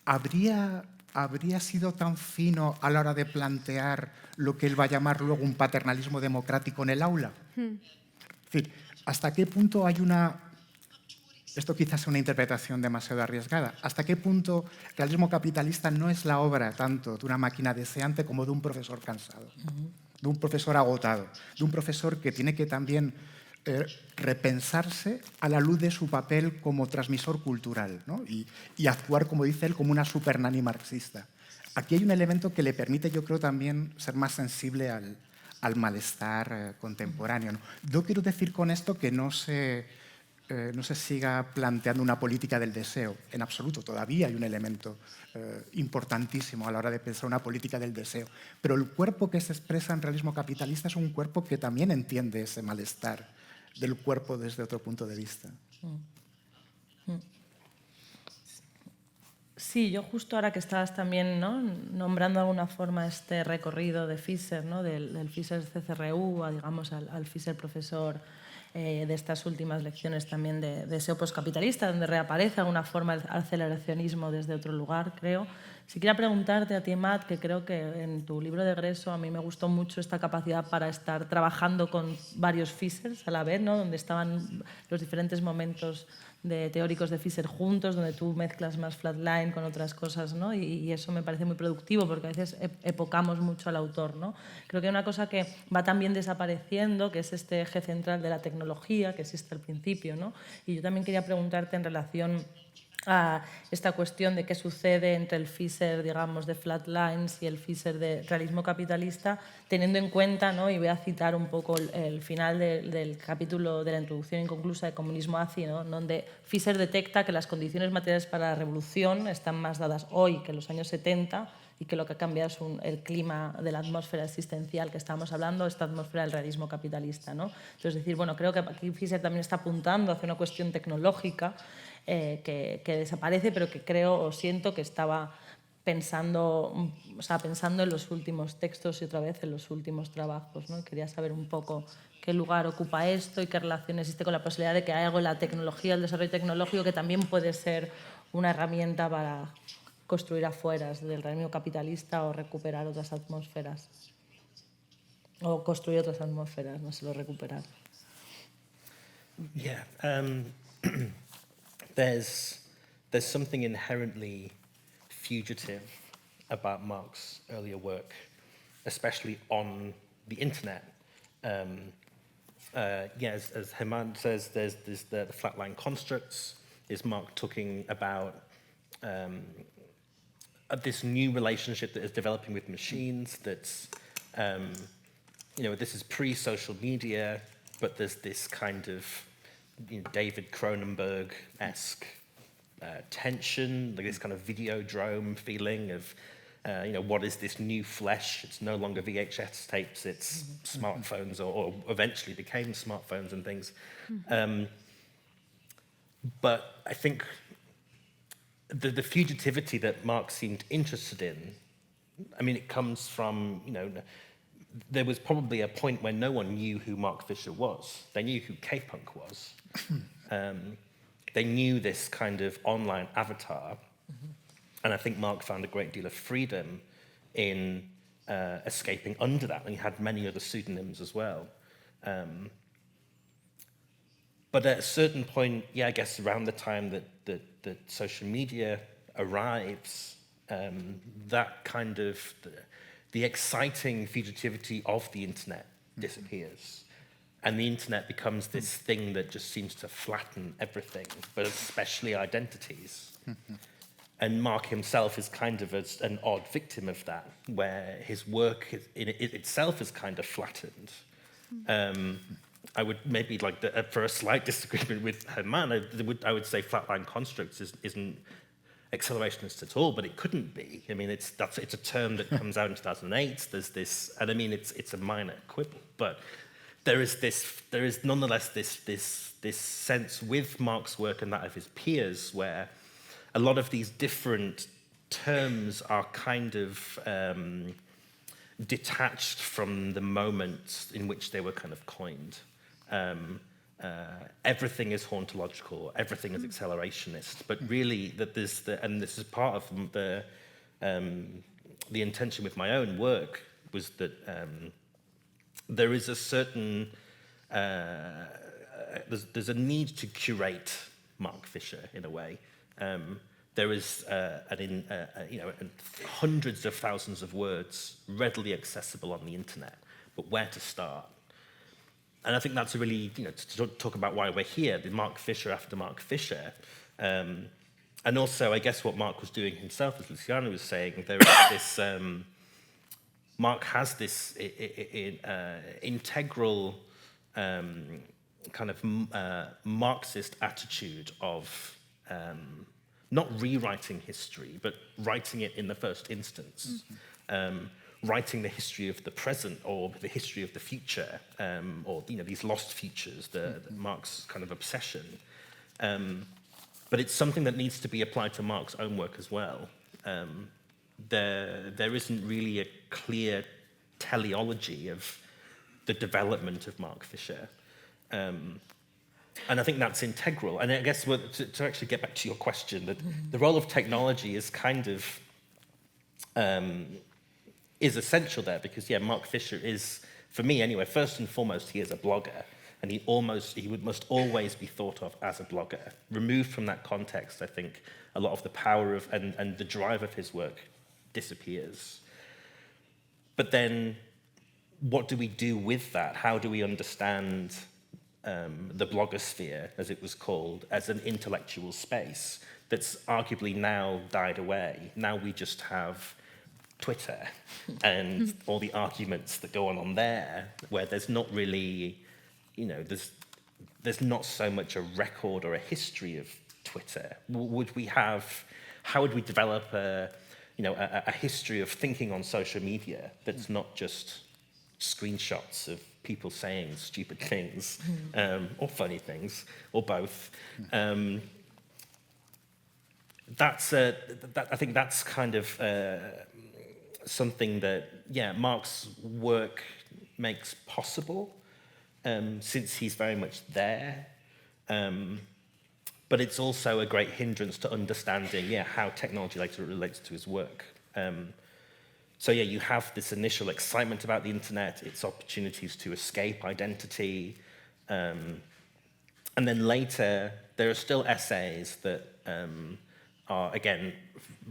¿habría sido tan fino a la hora de plantear lo que él va a llamar luego un paternalismo democrático en el aula? Es decir, ¿hasta qué punto hay una... Esto quizás es una interpretación demasiado arriesgada. ¿Hasta qué punto el realismo capitalista no es la obra tanto de una máquina deseante como de un profesor cansado, de un profesor agotado, de un profesor que tiene que también repensarse a la luz de su papel como transmisor cultural, ¿no? y actuar, como dice él, como una supernani marxista? Aquí hay un elemento que le permite, yo creo, también ser más sensible al malestar contemporáneo, ¿no? No quiero decir con esto que no se siga planteando una política del deseo. En absoluto, todavía hay un elemento importantísimo a la hora de pensar una política del deseo. Pero el cuerpo que se expresa en realismo capitalista es un cuerpo que también entiende ese malestar del cuerpo desde otro punto de vista. Sí, yo justo ahora que estabas también, ¿no?, nombrando de alguna forma este recorrido de Fischer, ¿no?, del Fischer CCRU digamos, al Fischer profesor de estas últimas lecciones también de deseo postcapitalista, donde reaparece de alguna forma el aceleracionismo desde otro lugar, creo. Si quería preguntarte a ti, Matt, que creo que en tu libro de egreso a mí me gustó mucho esta capacidad para estar trabajando con varios Fischers a la vez, ¿no?, donde estaban los diferentes momentos de teóricos de Fischer juntos, donde tú mezclas más Flatline con otras cosas, ¿no? Y eso me parece muy productivo porque a veces epocamos mucho al autor, ¿no? Creo que hay una cosa que va también desapareciendo, que es este eje central de la tecnología que existe al principio, ¿no? Y yo también quería preguntarte en relación a esta cuestión de qué sucede entre el Fischer, digamos, de Flatlines y el Fischer de realismo capitalista, teniendo en cuenta, ¿no?, y voy a citar un poco el final del capítulo de la introducción inconclusa de Comunismo ACI, ¿no?, donde Fischer detecta que las condiciones materiales para la revolución están más dadas hoy que en los años 70 y que lo que ha cambiado es el clima de la atmósfera existencial que estábamos hablando, esta atmósfera del realismo capitalista, ¿no? Entonces, decir, bueno, creo que aquí Fischer también está apuntando hacia una cuestión tecnológica que desaparece, pero que creo o siento que estaba pensando en los últimos textos y otra vez en los últimos trabajos, ¿no? Quería saber un poco qué lugar ocupa esto y qué relación existe con la posibilidad de que hay algo en la tecnología, el desarrollo tecnológico, que también puede ser una herramienta para construir afueras del realismo capitalista o recuperar otras atmósferas. O construir otras atmósferas, no solo recuperar. Yeah. There's something inherently fugitive about Marx's earlier work, especially on the internet. As Hemant says, there's the flatline constructs. Is Marx talking about this new relationship that is developing with machines that's this is pre-social media, but there's this kind of David Cronenberg-esque tension, like this kind of Videodrome feeling of, what is this new flesh? It's no longer VHS tapes, it's smartphones, or eventually became smartphones and things. But I think the fugitivity that Mark seemed interested in, it comes from, there was probably a point when no one knew who Mark Fisher was. They knew who K-Punk was. They knew this kind of online avatar. And I think Mark found a great deal of freedom in escaping under that. And he had many other pseudonyms as well. But at a certain point, I guess around the time that social media arrives, that kind of, the exciting fugitivity of the internet disappears. And the internet becomes this thing that just seems to flatten everything, but especially identities. And Mark himself is kind of an odd victim of that, where his work in itself is kind of flattened. I would maybe for a slight disagreement with Herman, I would say flatline constructs isn't accelerationist at all, but it couldn't be. It's a term that comes out in 2008. There's this, and it's a minor quibble, but there is nonetheless this sense with Mark's work and that of his peers where a lot of these different terms are kind of detached from the moment in which they were kind of coined. Everything is hauntological, everything is accelerationist, but really and this is part of the intention with my own work was that there is a certain there's a need to curate Mark Fisher in a way. There is hundreds of thousands of words readily accessible on the internet, but where to start? And I think that's a really, to talk about why we're here, the Mark Fisher after Mark Fisher. And also, I guess what Mark was doing himself, as Luciano was saying, there is this, Mark has this integral kind of Marxist attitude of not rewriting history, but writing it in the first instance. Writing the history of the present or the history of the future, or these lost futures, the Mark's kind of obsession. But it's something that needs to be applied to Mark's own work as well. There isn't really a clear teleology of the development of Mark Fisher. And I think that's integral. And I guess to actually get back to your question, the role of technology is kind of is essential there because, Mark Fisher is, for me anyway, first and foremost, he is a blogger, and he must always be thought of as a blogger. Removed from that context, I think a lot of the power of and the drive of his work disappears. But then, what do we do with that? How do we understand the blogosphere, as it was called, as an intellectual space that's arguably now died away? Now we just have Twitter and all the arguments that go on there, where there's not really, there's not so much a record or a history of Twitter. How would we develop a history of thinking on social media that's not just screenshots of people saying stupid things or funny things or both? I think that's kind of something that, Mark's work makes possible, since he's very much there. But it's also a great hindrance to understanding, how technology later relates to his work. So you have this initial excitement about the internet, its opportunities to escape identity. And then later, there are still essays that are, again,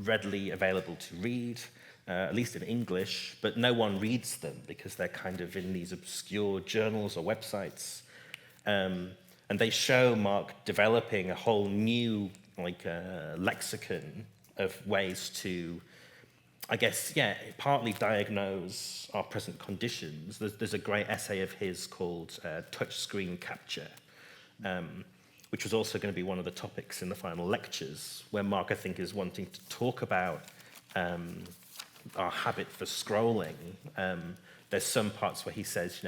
readily available to read, at least in English, but no one reads them because they're kind of in these obscure journals or websites. And they show Mark developing a whole new lexicon of ways to I guess, yeah, partly diagnose our present conditions. There's a great essay of his called Touchscreen Capture, which was also going to be one of the topics in the final lectures, where Mark, I think, is wanting to talk about our habit for scrolling. There's some parts where he says,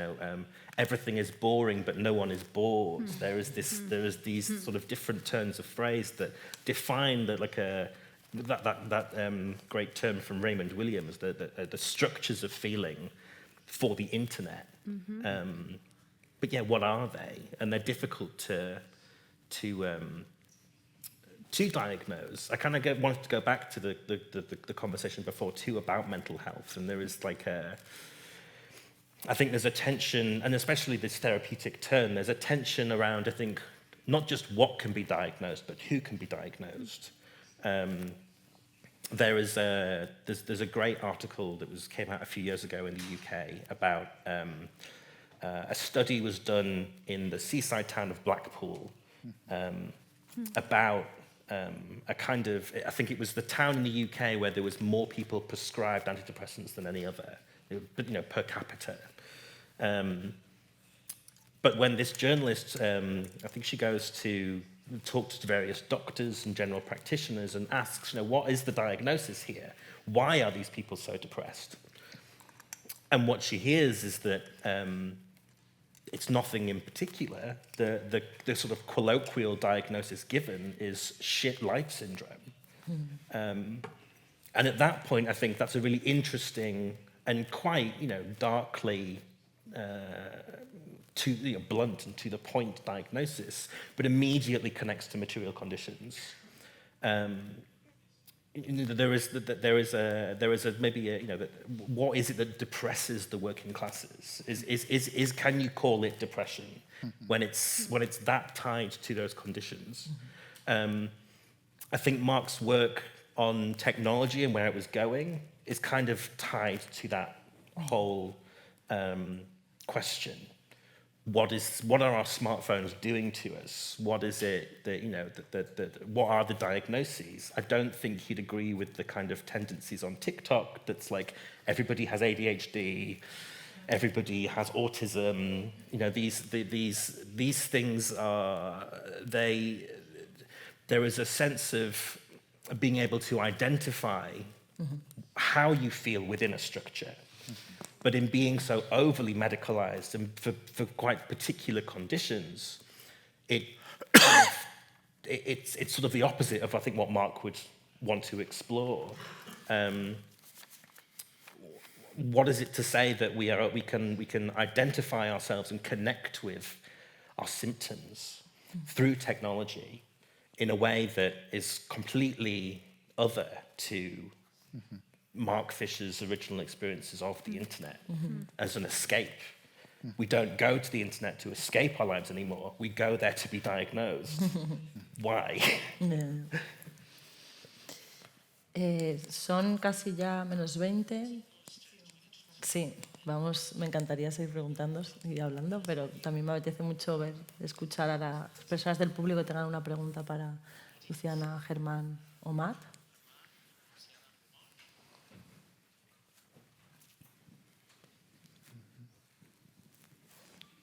everything is boring, but no one is bored. There is these sort of different turns of phrase that define that great term from Raymond Williams, the structures of feeling for the internet. But yeah, what are they? And they're difficult to diagnose. I kind of wanted to go back to the conversation before too about mental health, and there is I think there's a tension, and especially this therapeutic turn, there's a tension around, I think, not just what can be diagnosed, but who can be diagnosed. There's a great article that came out a few years ago in the UK about a study was done in the seaside town of Blackpool about a kind of, I think it was the town in the UK where there was more people prescribed antidepressants than any other, per capita. But when this journalist, I think she goes to talk to various doctors and general practitioners and asks, what is the diagnosis here? Why are these people so depressed? And what she hears is that it's nothing in particular. The sort of colloquial diagnosis given is shit life syndrome. And at that point, I think that's a really interesting and quite, darkly blunt and to the point diagnosis, but immediately connects to material conditions. There is what is it that depresses the working classes? Can you call it depression when it's that tied to those conditions? I think Mark's work on technology and where it was going is kind of tied to that whole question. What are our smartphones doing to us? What is it that, what are the diagnoses? I don't think he'd agree with the kind of tendencies on TikTok that's like everybody has ADHD, everybody has autism. These things are, there is a sense of being able to identify how you feel within a structure. But in being so overly medicalized and for quite particular conditions, it's sort of the opposite of, I think, what Mark would want to explore. What is it to say that we can identify ourselves and connect with our symptoms through technology in a way that is completely other to Mark Fisher's original experiences of the internet as an escape. We don't go to the internet to escape our lives anymore. We go there to be diagnosed. Why? Son casi ya -20. Sí, me encantaría seguir preguntando y hablando, pero también me apetece mucho escuchar a las personas del público que tengan una pregunta para Luciana, Germán o Matt.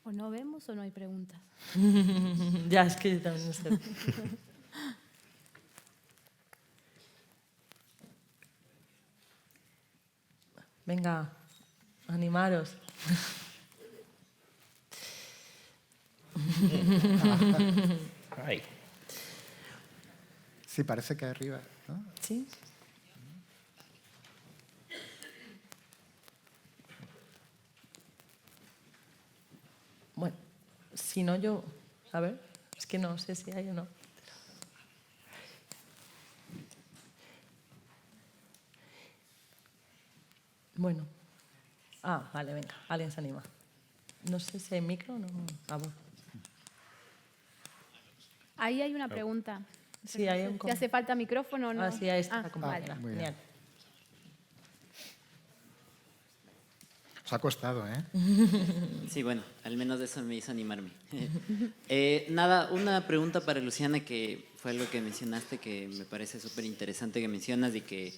O no vemos o no hay preguntas. Ya, es que yo también no sé. Venga, animaros. Right. Sí, parece que arriba, ¿no? Sí. Bueno, si no yo... A ver, es que no sé si hay o no. Bueno. Vale, venga, alguien se anima. No sé si hay micro o no. Ahí hay una pregunta. Sí, hay un... ¿Te hace falta micrófono o no? Sí, ahí está la compañera. Muy bien. Genial. Os ha costado, ¿eh? Sí, bueno, al menos eso me hizo animarme. Nada, una pregunta para Luciana, que fue algo que mencionaste que me parece súper interesante que mencionas, y que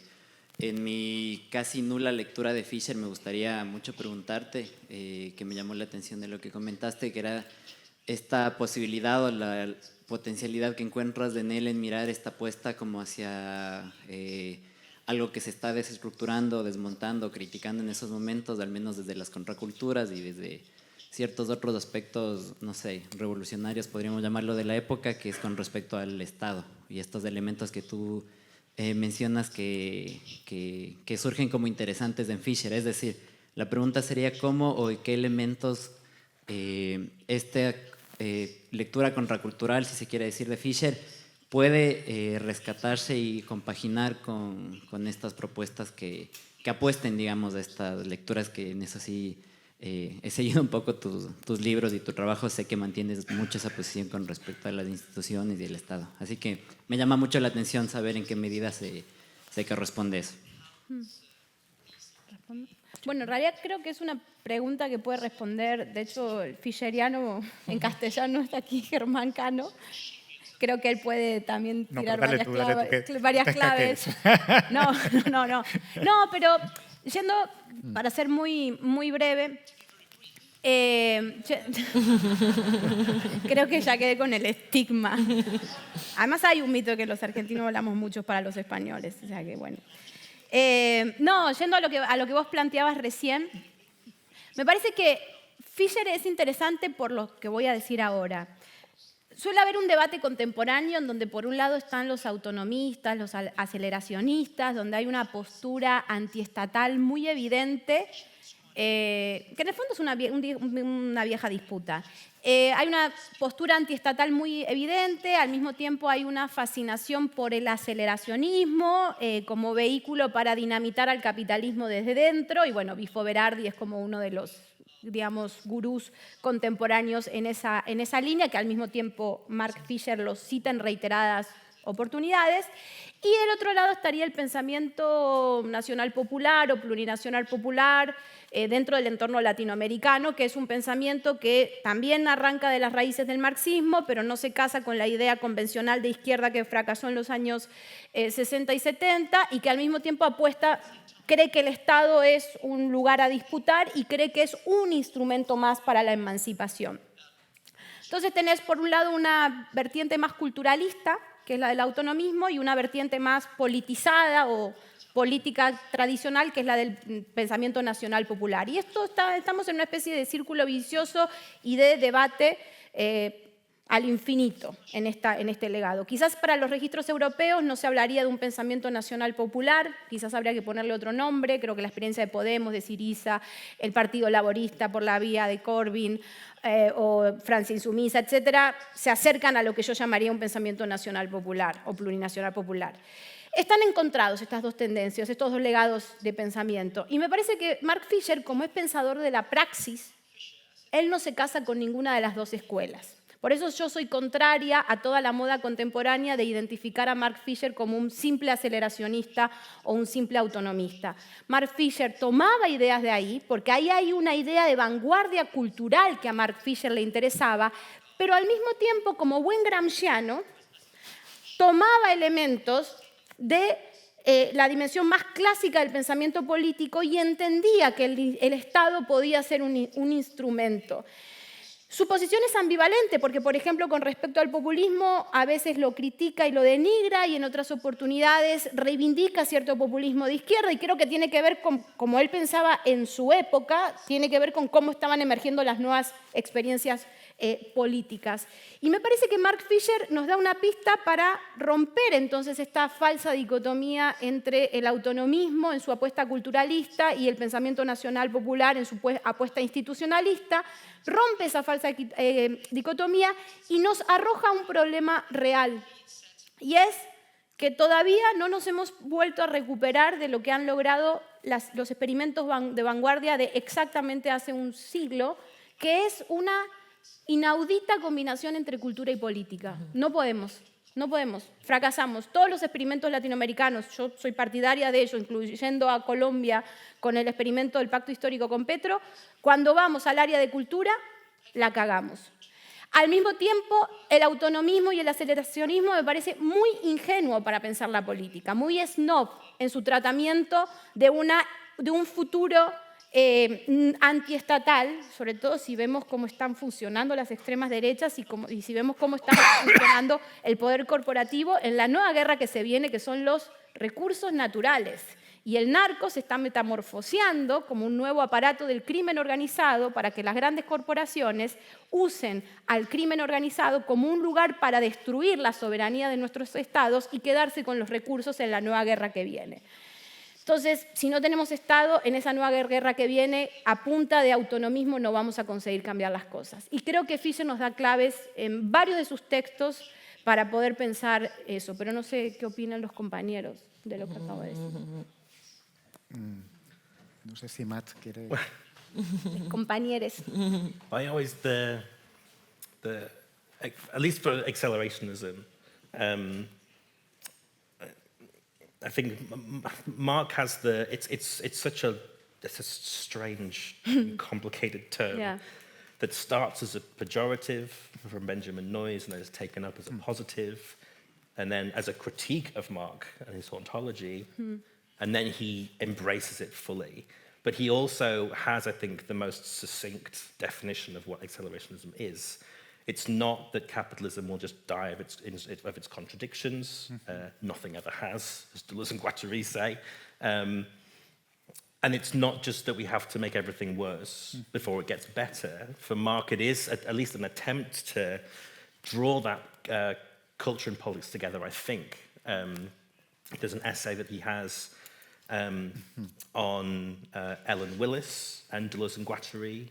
En mi casi nula lectura de Fisher me gustaría mucho preguntarte, que me llamó la atención de lo que comentaste, que era esta posibilidad o la potencialidad que encuentras en él en mirar esta apuesta como hacia algo que se está desestructurando, desmontando, criticando en esos momentos, al menos desde las contraculturas y desde ciertos otros aspectos, no sé, revolucionarios, podríamos llamarlo, de la época, que es con respecto al Estado y estos elementos que tú mencionas que surgen como interesantes en Fisher. Es decir, la pregunta sería cómo o qué elementos esta lectura contracultural, si se quiere decir, de Fisher puede rescatarse y compaginar con estas propuestas que apuesten, digamos, a estas lecturas, que en eso sí he seguido un poco tus libros y tu trabajo. Sé que mantienes mucho esa posición con respecto a las instituciones y el Estado. Así que me llama mucho la atención saber en qué medida se corresponde eso. Bueno, en realidad creo que es una pregunta que puede responder, de hecho, el fisheriano en castellano está aquí, Germán Cano. Creo que él puede también tirar varias claves. No, pero yendo, para ser muy, muy breve, creo que ya quedé con el estigma. Además hay un mito que los argentinos hablamos mucho para los españoles, o sea que bueno. No, yendo a lo que vos planteabas recién, me parece que Fisher es interesante por lo que voy a decir ahora. Suele haber un debate contemporáneo en donde por un lado están los autonomistas, los aceleracionistas, donde hay una postura antiestatal muy evidente, que en el fondo es una vieja disputa. Hay una postura antiestatal muy evidente, al mismo tiempo hay una fascinación por el aceleracionismo como vehículo para dinamitar al capitalismo desde dentro, y bueno, Bifo Berardi es como uno de los, digamos, gurús contemporáneos en esa línea, que al mismo tiempo Mark Fisher los cita en reiteradas oportunidades. Y del otro lado estaría el pensamiento nacional popular o plurinacional popular dentro del entorno latinoamericano, que es un pensamiento que también arranca de las raíces del marxismo, pero no se casa con la idea convencional de izquierda que fracasó en los años 60 y 70, y que al mismo tiempo cree que el Estado es un lugar a disputar y cree que es un instrumento más para la emancipación. Entonces tenés por un lado una vertiente más culturalista, que es la del autonomismo, y una vertiente más politizada o política tradicional, que es la del pensamiento nacional popular. Y estamos en una especie de círculo vicioso y de debate al infinito en este legado. Quizás para los registros europeos no se hablaría de un pensamiento nacional popular, quizás habría que ponerle otro nombre. Creo que la experiencia de Podemos, de Syriza, el Partido Laborista por la vía de Corbyn o Francia Insumisa, etcétera, se acercan a lo que yo llamaría un pensamiento nacional popular o plurinacional popular. Están encontrados estas dos tendencias, estos dos legados de pensamiento. Y me parece que Mark Fisher, como es pensador de la praxis, él no se casa con ninguna de las dos escuelas. Por eso yo soy contraria a toda la moda contemporánea de identificar a Mark Fisher como un simple aceleracionista o un simple autonomista. Mark Fisher tomaba ideas de ahí, porque ahí hay una idea de vanguardia cultural que a Mark Fisher le interesaba, pero al mismo tiempo, como buen gramsciano, tomaba elementos de la dimensión más clásica del pensamiento político y entendía que el Estado podía ser un instrumento. Su posición es ambivalente porque, por ejemplo, con respecto al populismo, a veces lo critica y lo denigra, y en otras oportunidades reivindica cierto populismo de izquierda, y creo que tiene que ver con, como él pensaba en su época, tiene que ver con cómo estaban emergiendo las nuevas experiencias políticas. Y me parece que Mark Fisher nos da una pista para romper entonces esta falsa dicotomía entre el autonomismo en su apuesta culturalista y el pensamiento nacional popular en su apuesta institucionalista. Rompe esa falsa dicotomía y nos arroja un problema real, y es que todavía no nos hemos vuelto a recuperar de lo que han logrado los experimentos de vanguardia de exactamente hace un siglo, que es una inaudita combinación entre cultura y política. No podemos, fracasamos. Todos los experimentos latinoamericanos, yo soy partidaria de ellos, incluyendo a Colombia con el experimento del Pacto Histórico con Petro, cuando vamos al área de cultura, la cagamos. Al mismo tiempo, el autonomismo y el aceleracionismo me parece muy ingenuo para pensar la política, muy snob en su tratamiento de un futuro antiestatal, sobre todo si vemos cómo están funcionando las extremas derechas y si vemos cómo está funcionando el poder corporativo en la nueva guerra que se viene, que son los recursos naturales. Y el narco se está metamorfoseando como un nuevo aparato del crimen organizado para que las grandes corporaciones usen al crimen organizado como un lugar para destruir la soberanía de nuestros estados y quedarse con los recursos en la nueva guerra que viene. Entonces, si no tenemos Estado, en esa nueva guerra que viene, a punta de autonomismo no vamos a conseguir cambiar las cosas. Y creo que Fischer nos da claves en varios de sus textos para poder pensar eso, pero no sé qué opinan los compañeros de lo que acabo de decir. No sé si Matt quiere... Compañeros. I always, at least for accelerationism, I think Mark has it's such a strange, complicated term that starts as a pejorative from Benjamin Noyes and then is taken up as a positive, and then as a critique of Mark and his ontology, and then he embraces it fully. But he also has, I think, the most succinct definition of what accelerationism is. It's not that capitalism will just die of its contradictions. Nothing ever has, as Deleuze and Guattari say. And it's not just that we have to make everything worse before it gets better. For Mark, it is at least an attempt to draw that culture and politics together, I think. There's an essay that he has on Ellen Willis and Deleuze and Guattari.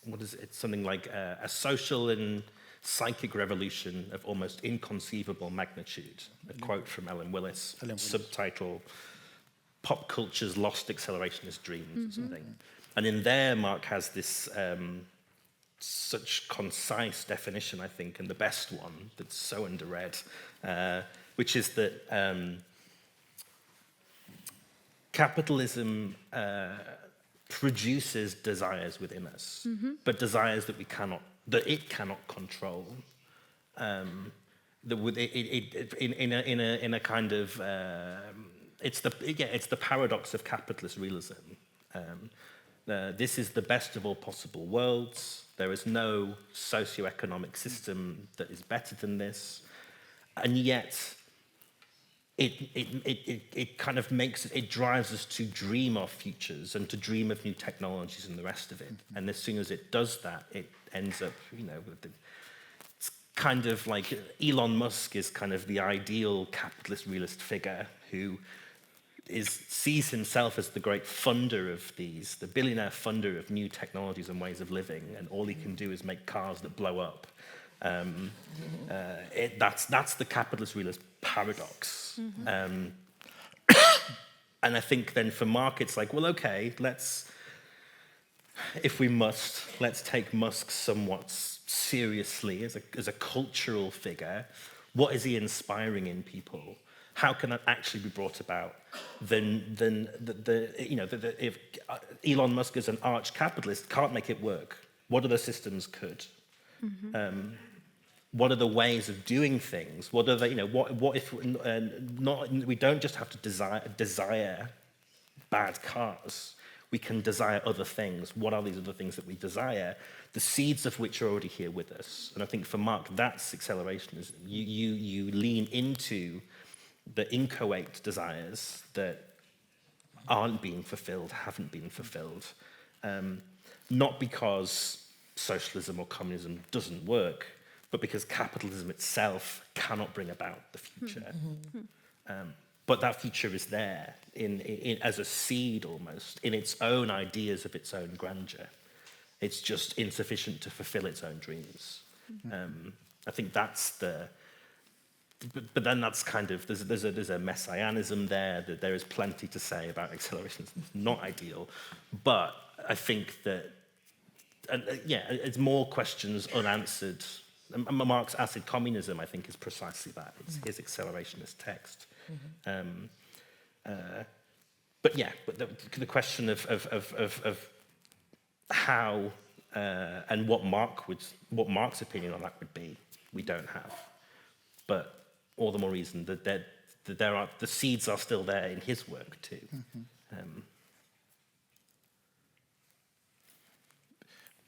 What is it? It's something like a social and psychic revolution of almost inconceivable magnitude. A quote from Ellen Willis, subtitle, Pop Culture's Lost Accelerationist Dreams, or something. And in there, Mark has this such concise definition, I think, and the best one that's so underread, which is that capitalism produces desires within us, but desires that it cannot control. In a kind of it's the paradox of capitalist realism. This is the best of all possible worlds. There is no socioeconomic system that is better than this, and yet it kind of drives us to dream of futures and to dream of new technologies and the rest of it. And as soon as it does that, it ends up, it's kind of like Elon Musk is kind of the ideal capitalist realist figure who sees himself as the great funder of the billionaire funder of new technologies and ways of living, and all he can do is make cars that blow up. That's the capitalist realist paradox. And I think then for Mark, it's like, well, okay, if we must, let's take Musk somewhat seriously as a cultural figure. What is he inspiring in people? How can that actually be brought about? If Elon Musk as an arch capitalist can't make it work, what other systems could? What are the ways of doing things? What are the, what if we don't just have to desire bad cars? We can desire other things. What are these other things that we desire? The seeds of which are already here with us. And I think for Mark, that's accelerationism. You lean into the inchoate desires that aren't being fulfilled, haven't been fulfilled, not because socialism or communism doesn't work, but because capitalism itself cannot bring about the future. But that future is there as a seed almost, in its own ideas of its own grandeur. It's just insufficient to fulfill its own dreams. I think that's but then that's kind of, there's a messianism there, that there is plenty to say about acceleration. It's not ideal, but I think that, it's more questions unanswered. Marx's Acid Communism, I think, is precisely that. It's his accelerationist text. But the question of how And what Mark's opinion on that would be, we don't have. But all the more reason that the seeds are still there in his work too.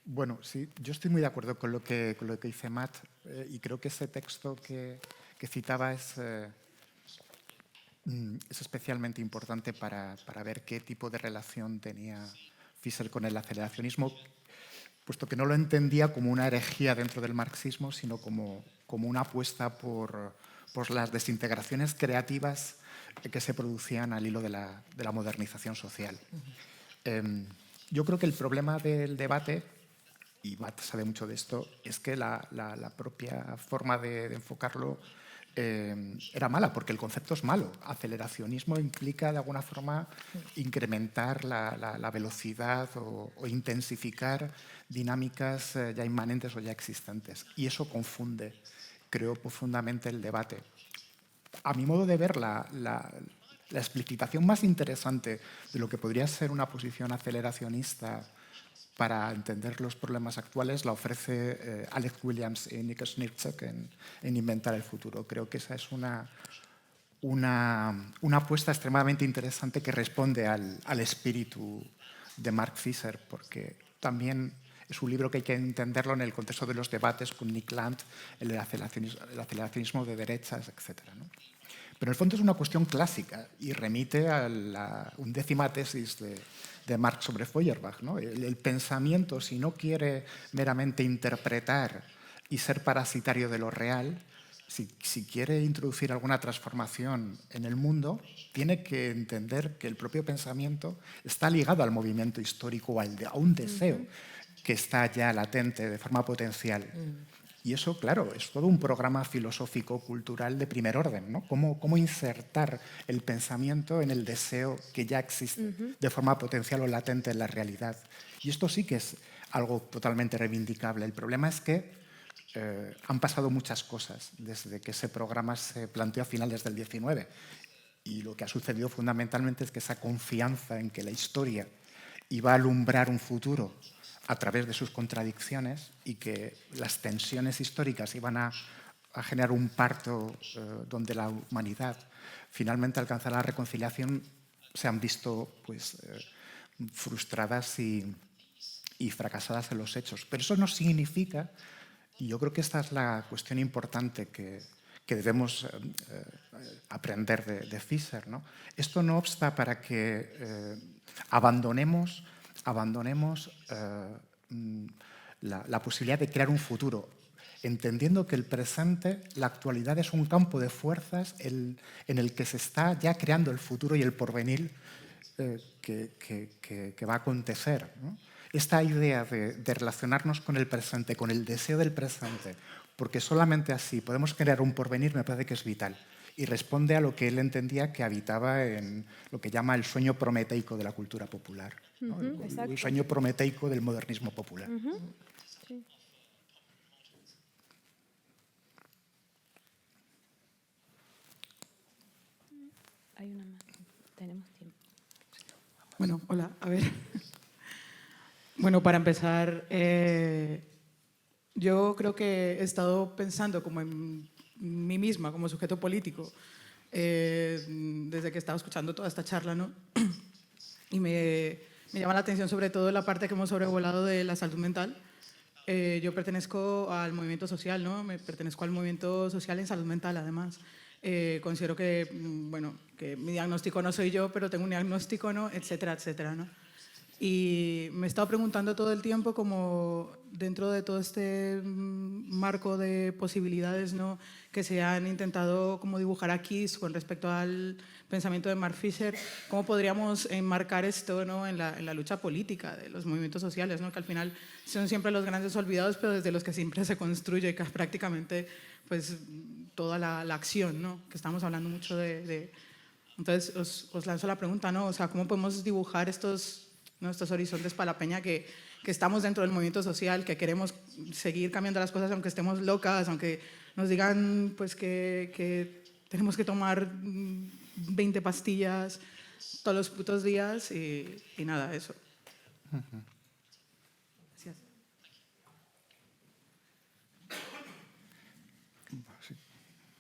Bueno, sí, yo estoy muy de acuerdo con lo que dice Matt y creo que ese texto que citaba es especialmente importante para ver qué tipo de relación tenía Fischer con el aceleracionismo, puesto que no lo entendía como una herejía dentro del marxismo, sino como una apuesta por las desintegraciones creativas que se producían al hilo de la modernización social. Yo creo que el problema del debate, y Matt sabe mucho de esto, es que la propia forma de enfocarlo era mala, porque el concepto es malo. Aceleracionismo implica, de alguna forma, incrementar la velocidad o intensificar dinámicas ya inmanentes o ya existentes. Y eso confunde, creo, profundamente el debate. A mi modo de ver, la explicitación más interesante de lo que podría ser una posición aceleracionista para entender los problemas actuales la ofrece Alex Williams y Nick Snirzek en Inventar el futuro. Creo que esa es una apuesta extremadamente interesante que responde al espíritu de Mark Fisher, porque también es un libro que hay que entenderlo en el contexto de los debates con Nick Land, el aceleracionismo de derechas, etc. ¿no? Pero en el fondo es una cuestión clásica y remite a la 11ª tesis de Marx sobre Feuerbach, ¿no? El pensamiento, si no quiere meramente interpretar y ser parasitario de lo real, si quiere introducir alguna transformación en el mundo, tiene que entender que el propio pensamiento está ligado al movimiento histórico, a un deseo que está ya latente de forma potencial. Y eso, claro, es todo un programa filosófico, cultural de primer orden, ¿no? Cómo insertar el pensamiento en el deseo que ya existe de forma potencial o latente en la realidad. Y esto sí que es algo totalmente reivindicable. El problema es que han pasado muchas cosas desde que ese programa se planteó a finales del 19. Y lo que ha sucedido fundamentalmente es que esa confianza en que la historia iba a alumbrar un futuro a través de sus contradicciones y que las tensiones históricas iban a generar un parto donde la humanidad finalmente alcanzará la reconciliación, se han visto pues, frustradas y fracasadas en los hechos. Pero eso no significa, y yo creo que esta es la cuestión importante que debemos aprender de Fischer, ¿no? Esto no obsta para que abandonemos la posibilidad de crear un futuro, entendiendo que el presente, la actualidad, es un campo de fuerzas en el que se está ya creando el futuro y el porvenir que va a acontecer, ¿no? Esta idea de relacionarnos con el presente, con el deseo del presente, porque solamente así podemos crear un porvenir, me parece que es vital. Y responde a lo que él entendía que habitaba en lo que llama el sueño prometeico de la cultura popular, ¿no? El sueño prometeico del modernismo popular. Sí. Hay una más. Tenemos tiempo. Bueno, hola, a ver. Bueno, para empezar, yo creo que he estado pensando como en mí misma, como sujeto político, desde que estaba escuchando toda esta charla, ¿no? Y me llama la atención sobre todo la parte que hemos sobrevolado de la salud mental. Yo pertenezco al movimiento social, ¿no? Pertenezco al movimiento social en salud mental, además. Considero que, bueno, que mi diagnóstico no soy yo, pero tengo un diagnóstico, ¿no? Etcétera, etcétera, ¿no? Y me he estado preguntando todo el tiempo, como dentro de todo este marco de posibilidades, ¿no?, que se han intentado como dibujar aquí con respecto al pensamiento de Mark Fisher, ¿cómo podríamos enmarcar esto, ¿no?, en la lucha política de los movimientos sociales, ¿no?, que al final son siempre los grandes olvidados, pero desde los que siempre se construye prácticamente pues, toda la acción, ¿no?, que estamos hablando mucho de. Entonces os lanzo la pregunta, ¿no?, o sea, ¿cómo podemos dibujar estos horizontes para la peña que estamos dentro del movimiento social, que queremos seguir cambiando las cosas aunque estemos locas, aunque nos digan pues, que tenemos que tomar 20 pastillas todos los putos días y nada, eso. Gracias.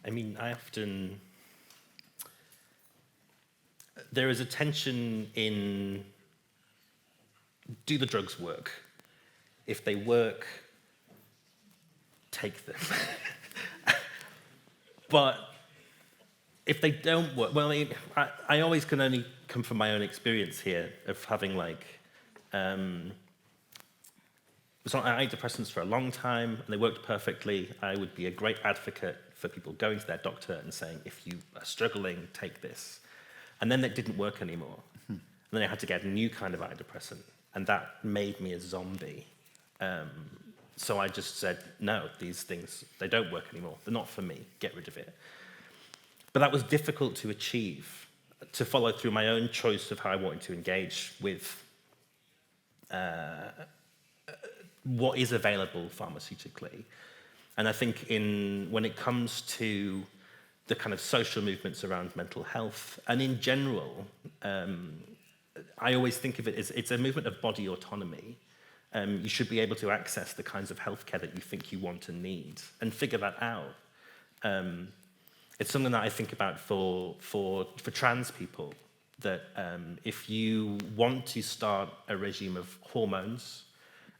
I mean, I often... There is a tension in, do the drugs work? If they work, take them. But if they don't work, well, I always can only come from my own experience here of having like, was on antidepressants for a long time, and they worked perfectly. I would be a great advocate for people going to their doctor and saying, if you are struggling, take this. And then it didn't work anymore. And then I had to get a new kind of antidepressant, and that made me a zombie. So I just said, no, these things, they don't work anymore. They're not for me. Get rid of it. But that was difficult to achieve, to follow through my own choice of how I wanted to engage with what is available pharmaceutically. And I think when it comes to the kind of social movements around mental health, and in general, I always think of it as it's a movement of body autonomy. You should be able to access the kinds of healthcare that you think you want and need, and figure that out. It's something that I think about for trans people, that if you want to start a regime of hormones,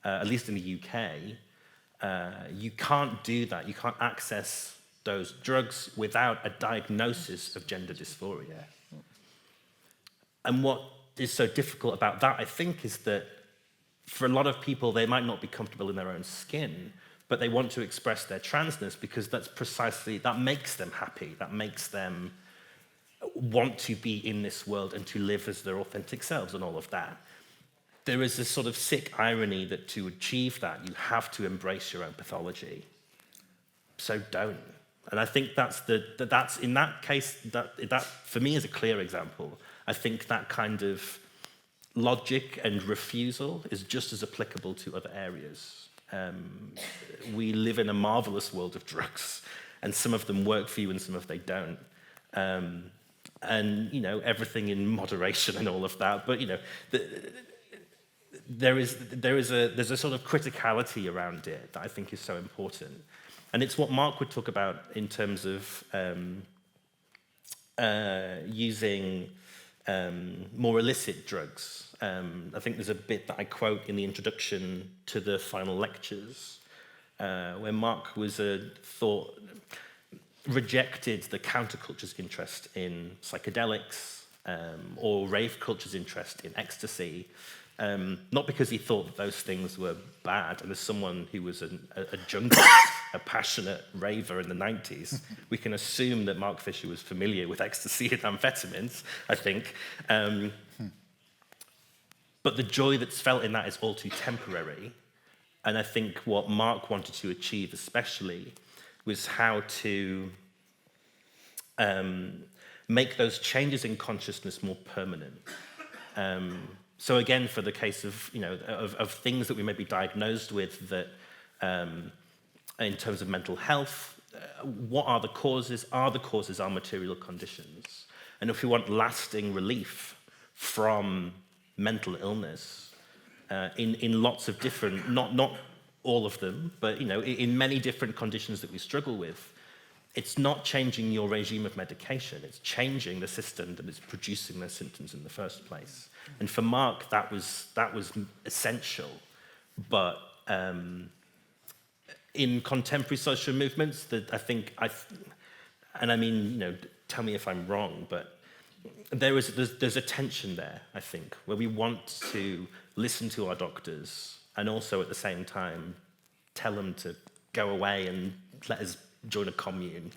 at least in the UK, you can't do that. You can't access those drugs without a diagnosis of gender dysphoria. And what is so difficult about that, I think, is that for a lot of people, they might not be comfortable in their own skin, but they want to express their transness because that makes them happy, that makes them want to be in this world and to live as their authentic selves and all of that. There is this sort of sick irony that to achieve that, you have to embrace your own pathology. So don't. And I think that's in that case, that for me is a clear example. I think that kind of logic and refusal is just as applicable to other areas. We live in a marvelous world of drugs, and some of them work for you and some of them don't. And, you know, everything in moderation and all of that. But, you know, there's a sort of criticality around it that I think is so important. And it's what Mark would talk about in terms of using more illicit drugs. I think there's a bit that I quote in the introduction to the final lectures, where Mark rejected the counterculture's interest in psychedelics or rave culture's interest in ecstasy, not because he thought that those things were bad. And as someone who was a junkie, a passionate raver in the 90s, we can assume that Mark Fisher was familiar with ecstasy and amphetamines, I think. But the joy that's felt in that is all too temporary. And I think what Mark wanted to achieve especially was how to make those changes in consciousness more permanent. So again, for the case of, you know, of things that we may be diagnosed with that, in terms of mental health, what are the causes? Are the causes our material conditions? And if we want lasting relief from mental illness, in lots of different, not all of them, but, you know, in many different conditions that we struggle with, it's not changing your regime of medication, it's changing the system that is producing those symptoms in the first place. And for Mark, that was essential. But in contemporary social movements, that I think, and I mean, you know, tell me if I'm wrong, but there's a tension there, I think, where we want to listen to our doctors and also at the same time tell them to go away and let us join a commune.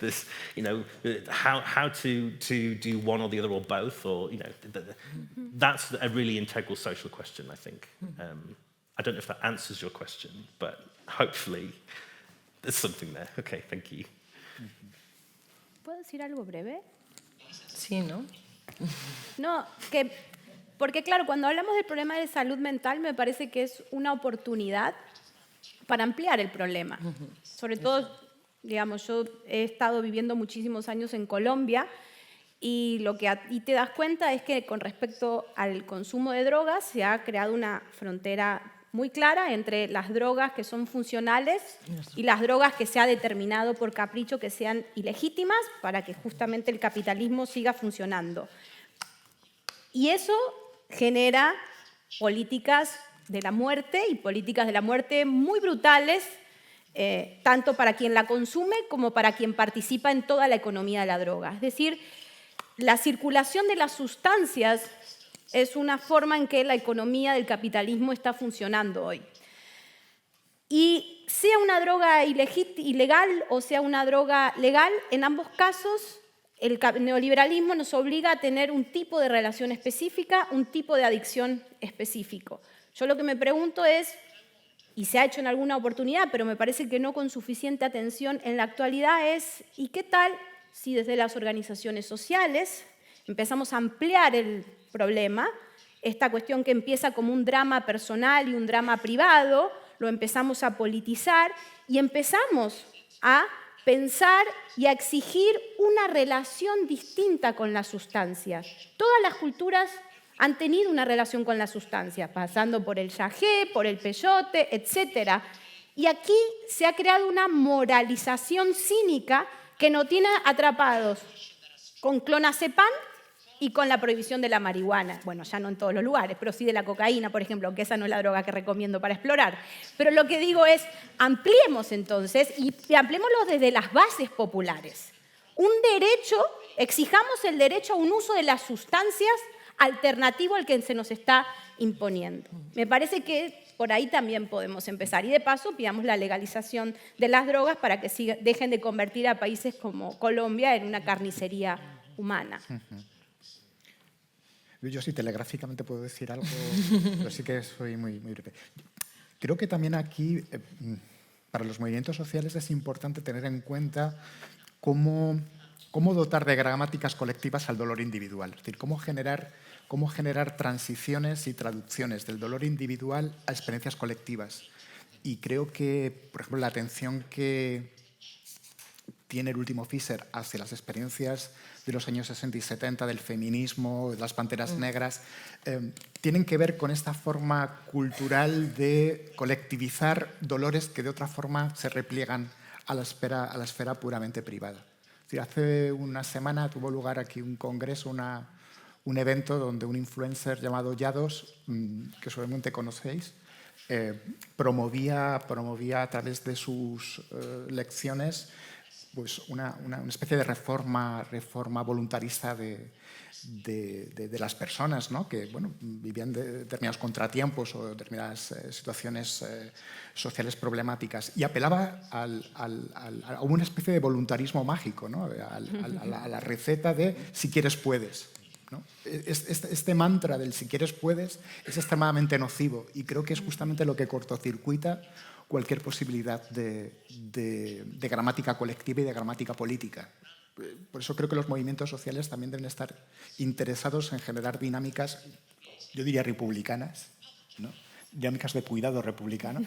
This, you know, how to do one or the other or both, or, you know, that's a really integral social question, I think. I don't know if that answers your question, but hopefully there's something there. Okay, thank you. ¿Puedo decir algo breve? Sí, ¿no? No, porque claro, cuando hablamos del problema de salud mental, me parece que es una oportunidad para ampliar el problema. Sobre todo, digamos, yo he estado viviendo muchísimos años en Colombia y lo que y te das cuenta es que con respecto al consumo de drogas se ha creado una frontera muy clara entre las drogas que son funcionales y las drogas que se ha determinado por capricho que sean ilegítimas para que justamente el capitalismo siga funcionando. Y eso genera políticas de la muerte y políticas de la muerte muy brutales, tanto para quien la consume como para quien participa en toda la economía de la droga. Es decir, la circulación de las sustancias es una forma en que la economía del capitalismo está funcionando hoy. Y sea una droga ilegal o sea una droga legal, en ambos casos el neoliberalismo nos obliga a tener un tipo de relación específica, un tipo de adicción específico. Yo lo que me pregunto es, y se ha hecho en alguna oportunidad, pero me parece que no con suficiente atención en la actualidad, es ¿y qué tal si desde las organizaciones sociales empezamos a ampliar el problema? Esta cuestión que empieza como un drama personal y un drama privado, lo empezamos a politizar y empezamos a pensar y a exigir una relación distinta con las sustancias. Todas las culturas han tenido una relación con las sustancias, pasando por el yagé, por el peyote, etc. Y aquí se ha creado una moralización cínica que nos tiene atrapados con clonazepam y con la prohibición de la marihuana. Bueno, ya no en todos los lugares, pero sí de la cocaína, por ejemplo, aunque esa no es la droga que recomiendo para explorar. Pero lo que digo es, ampliemos entonces y ampliémoslo desde las bases populares. Un derecho, exijamos el derecho a un uso de las sustancias alternativo al que se nos está imponiendo. Me parece que por ahí también podemos empezar. Y de paso, pidamos la legalización de las drogas para que dejen de convertir a países como Colombia en una carnicería humana. Yo sí, telegráficamente puedo decir algo, pero sí que soy muy breve. Creo que también aquí, para los movimientos sociales, es importante tener en cuenta cómo dotar de gramáticas colectivas al dolor individual. Es decir, cómo generar transiciones y traducciones del dolor individual a experiencias colectivas. Y creo que, por ejemplo, la atención que tiene el último Fischer hacia las experiencias de los años 60 y 70, del feminismo, de las panteras negras, tienen que ver con esta forma cultural de colectivizar dolores que de otra forma se repliegan a la esfera puramente privada. Es decir, hace una semana tuvo lugar aquí un congreso, un evento donde un influencer llamado Yados, que seguramente conocéis, promovía a través de sus lecciones pues una especie de reforma voluntarista de las personas, ¿no? Que bueno, vivían determinados contratiempos o determinadas situaciones sociales problemáticas, y apelaba a una especie de voluntarismo mágico, ¿no? a la receta de si quieres puedes, ¿no? Este mantra del si quieres puedes es extremadamente nocivo y creo que es justamente lo que cortocircuita cualquier posibilidad de gramática colectiva y de gramática política. Por eso creo que los movimientos sociales también deben estar interesados en generar dinámicas, yo diría republicanas, ¿no? Dinámicas de cuidado republicano,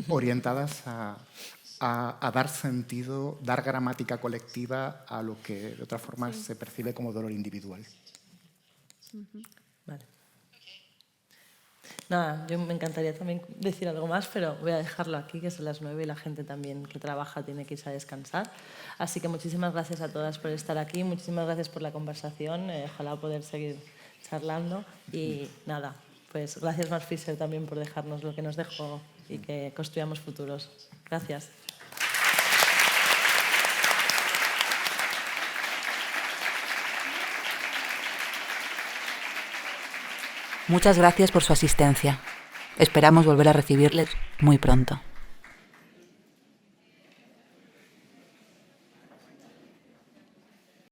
orientadas a dar sentido, dar gramática colectiva a lo que de otra forma se percibe como dolor individual. Vale. Nada, yo me encantaría también decir algo más, pero voy a dejarlo aquí, que son las 9 y la gente también que trabaja tiene que irse a descansar. Así que muchísimas gracias a todas por estar aquí, muchísimas gracias por la conversación, ojalá poder seguir charlando y nada, pues gracias Mark Fischer también por dejarnos lo que nos dejó y que construyamos futuros. Gracias. Muchas gracias por su asistencia. Esperamos volver a recibirles muy pronto.